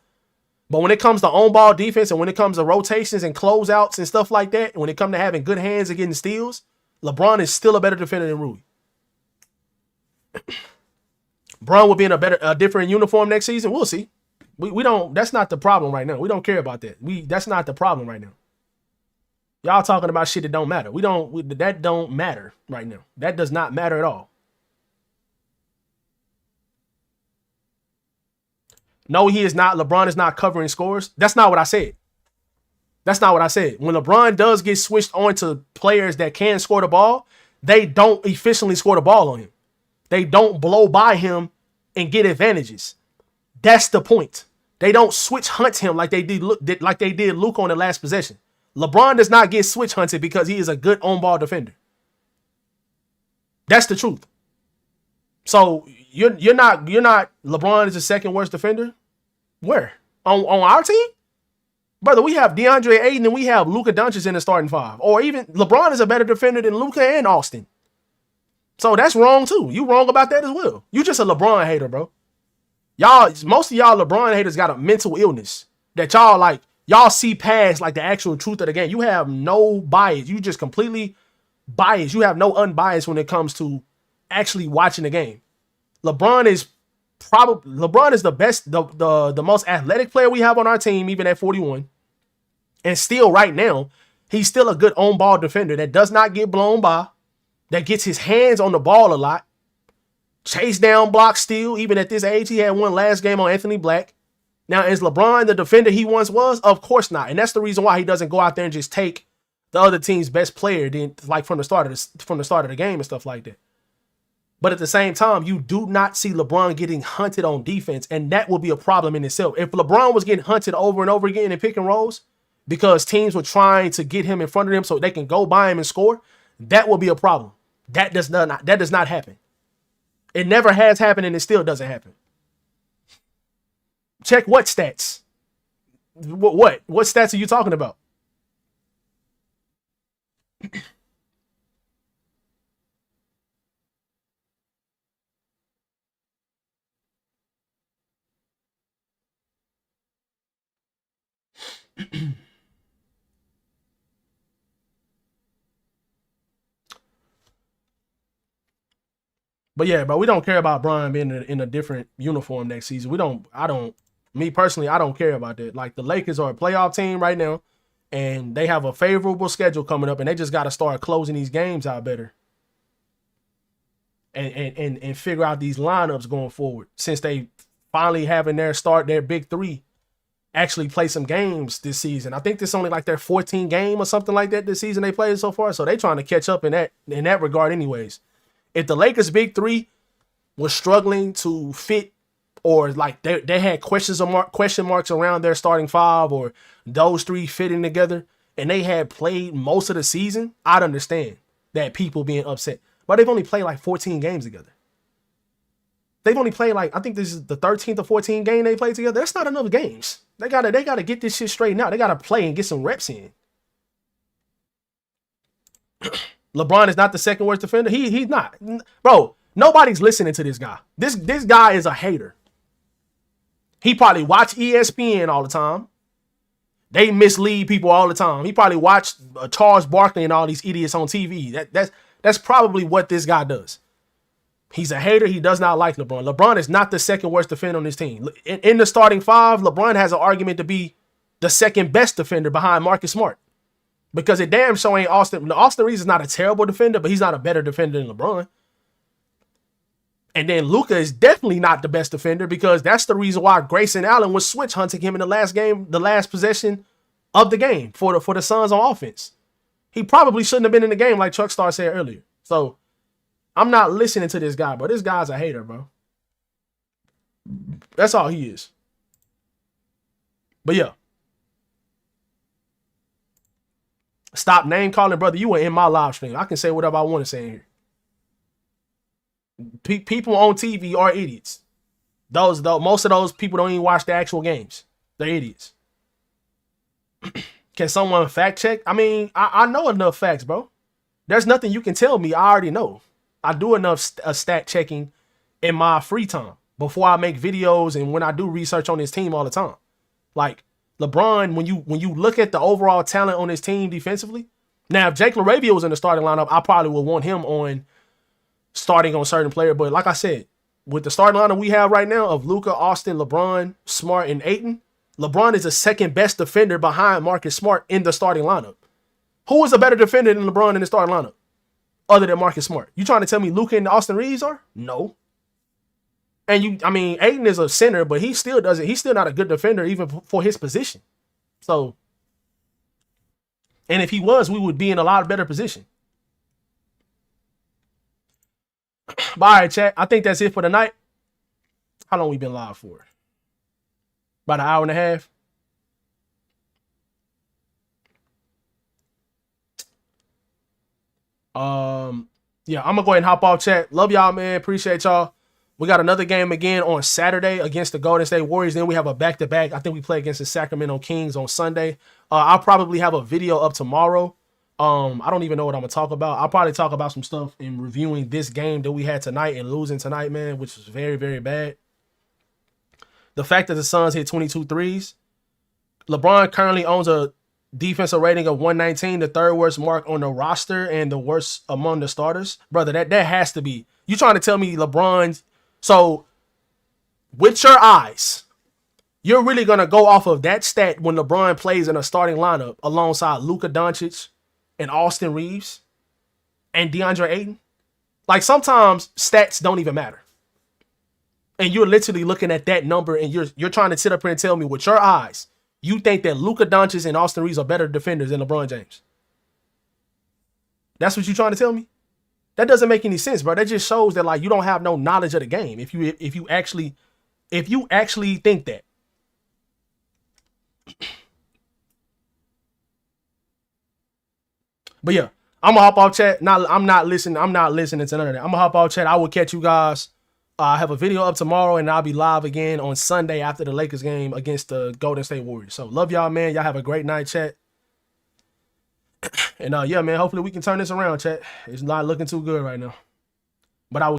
But when it comes to on-ball defense and when it comes to rotations and closeouts and stuff like that, and when it comes to having good hands and getting steals, LeBron is still a better defender than Rui. Bron will be in a different uniform next season. We'll see. We don't. That's not the problem right now. We don't care about that. That's not the problem right now. Y'all talking about shit that don't matter. That don't matter right now. That does not matter at all. No, he is not. LeBron is not covering scores. That's not what I said. That's not what I said. When LeBron does get switched on to players that can score the ball, they don't efficiently score the ball on him. They don't blow by him and get advantages. That's the point. They don't switch hunt him like they did Luke on the last possession. LeBron does not get switch hunted because he is a good on-ball defender. That's the truth. So you're not LeBron is the second worst defender? Where? On our team? Brother, we have DeAndre Ayton and we have Luka Doncic in the starting five. Or even LeBron is a better defender than Luka and Austin. So that's wrong too. You wrong about that as well. You just a LeBron hater, bro. Most of y'all LeBron haters got a mental illness that y'all see past like the actual truth of the game. You have no bias. You just completely biased. You have no unbiased when it comes to actually watching the game. LeBron is the best, the most athletic player we have on our team, even at 41. And still right now, he's still a good on-ball defender that does not get blown by, that gets his hands on the ball a lot. Chase down, block, steal. Even at this age, he had one last game on Anthony Black. Now, is LeBron the defender he once was? Of course not. And that's the reason why he doesn't go out there and just take the other team's best player from the start of the game and stuff like that. But at the same time, you do not see LeBron getting hunted on defense, and that will be a problem in itself. If LeBron was getting hunted over and over again in pick and rolls because teams were trying to get him in front of them so they can go by him and score, that will be a problem. That does not happen. It never has happened, and it still doesn't happen. Check what stats? What stats are you talking about? But yeah, bro, we don't care about Brian being in a different uniform next season. We don't. I don't. Me personally, I don't care about that. Like the Lakers are a playoff team right now, and they have a favorable schedule coming up, and they just got to start closing these games out better, and figure out these lineups going forward. Since they finally having their big three actually play some games this season. I think this is only like their 14th game or something like that this season they played so far. So they trying to catch up in that regard, anyways. If the Lakers' big three was struggling to fit, or like they had question marks around their starting five, or those three fitting together, and they had played most of the season, I'd understand that people being upset. But they've only played like 14 games together. They've only played like, I think this is the 13th or 14th game they played together. That's not enough games. They gotta get this shit straightened out. They gotta play and get some reps in. LeBron is not the second worst defender. He's not. Bro, nobody's listening to this guy. This guy is a hater. He probably watch ESPN all the time. They mislead people all the time. He probably watched Charles Barkley and all these idiots on TV. That's probably what this guy does. He's a hater. He does not like LeBron. LeBron is not the second worst defender on this team. In the starting five, LeBron has an argument to be the second best defender behind Marcus Smart. Because it damn sure ain't Austin. Austin Reeves is not a terrible defender, but he's not a better defender than LeBron. And then Luka is definitely not the best defender, because that's the reason why Grayson Allen was switch hunting him in the last game, the last possession of the game for the Suns on offense. He probably shouldn't have been in the game, like Chuck Star said earlier. So I'm not listening to this guy, bro. This guy's a hater, bro. That's all he is. But yeah. Stop name calling, brother. You were in my live stream. I can say whatever I want to say in here. People on TV are idiots. Most of those people don't even watch the actual games. They're idiots. Can someone fact check? I mean, I know enough facts, bro. There's nothing you can tell me I already know. I do enough stat checking in my free time before I make videos and when I do research on this team all the time. Like LeBron, when you look at the overall talent on this team defensively, now if Jake LaRavia was in the starting lineup, I probably would want him on starting on certain player. But like I said, with the starting lineup we have right now of Luka, Austin, LeBron, Smart, and Ayton, LeBron is the second best defender behind Marcus Smart in the starting lineup. Who is a better defender than LeBron in the starting lineup other than Marcus Smart? You trying to tell me Luka and Austin Reeves are? No. And Ayton is a center, but he's still not a good defender even for his position. So, and if he was, we would be in a lot better position. But all right, chat. I think that's it for tonight. How long we been live for? About an hour and a half. Yeah, I'm gonna go ahead and hop off, chat. Love y'all, man. Appreciate y'all. We got another game again on Saturday against the Golden State Warriors. Then we have a back-to-back. I think we play against the Sacramento Kings on Sunday. I'll probably have a video up tomorrow. I don't even know what I'm gonna talk about. I'll probably talk about some stuff in reviewing this game that we had tonight and losing tonight, man, which was very, very bad. The fact that the Suns hit 22 threes. LeBron currently owns a defensive rating of 119, the third worst mark on the roster and the worst among the starters. Brother, that has to be. You trying to tell me LeBron? So, with your eyes, you're really going to go off of that stat when LeBron plays in a starting lineup alongside Luka Doncic and Austin Reeves and DeAndre Ayton? Like, sometimes stats don't even matter. And you're literally looking at that number and you're trying to sit up here and tell me with your eyes, you think that Luka Doncic and Austin Reeves are better defenders than LeBron James. That's what you're trying to tell me? That doesn't make any sense, bro. That just shows that like you don't have no knowledge of the game. If you actually think that. But yeah, I'm gonna hop off, chat. I'm not listening to none of that. I'm gonna hop off, chat. I will catch you guys. I have a video up tomorrow, and I'll be live again on Sunday after the Lakers game against the Golden State Warriors. So love y'all, man. Y'all have a great night, chat. And yeah, man, hopefully we can turn this around, chat. It's not looking too good right now. But I will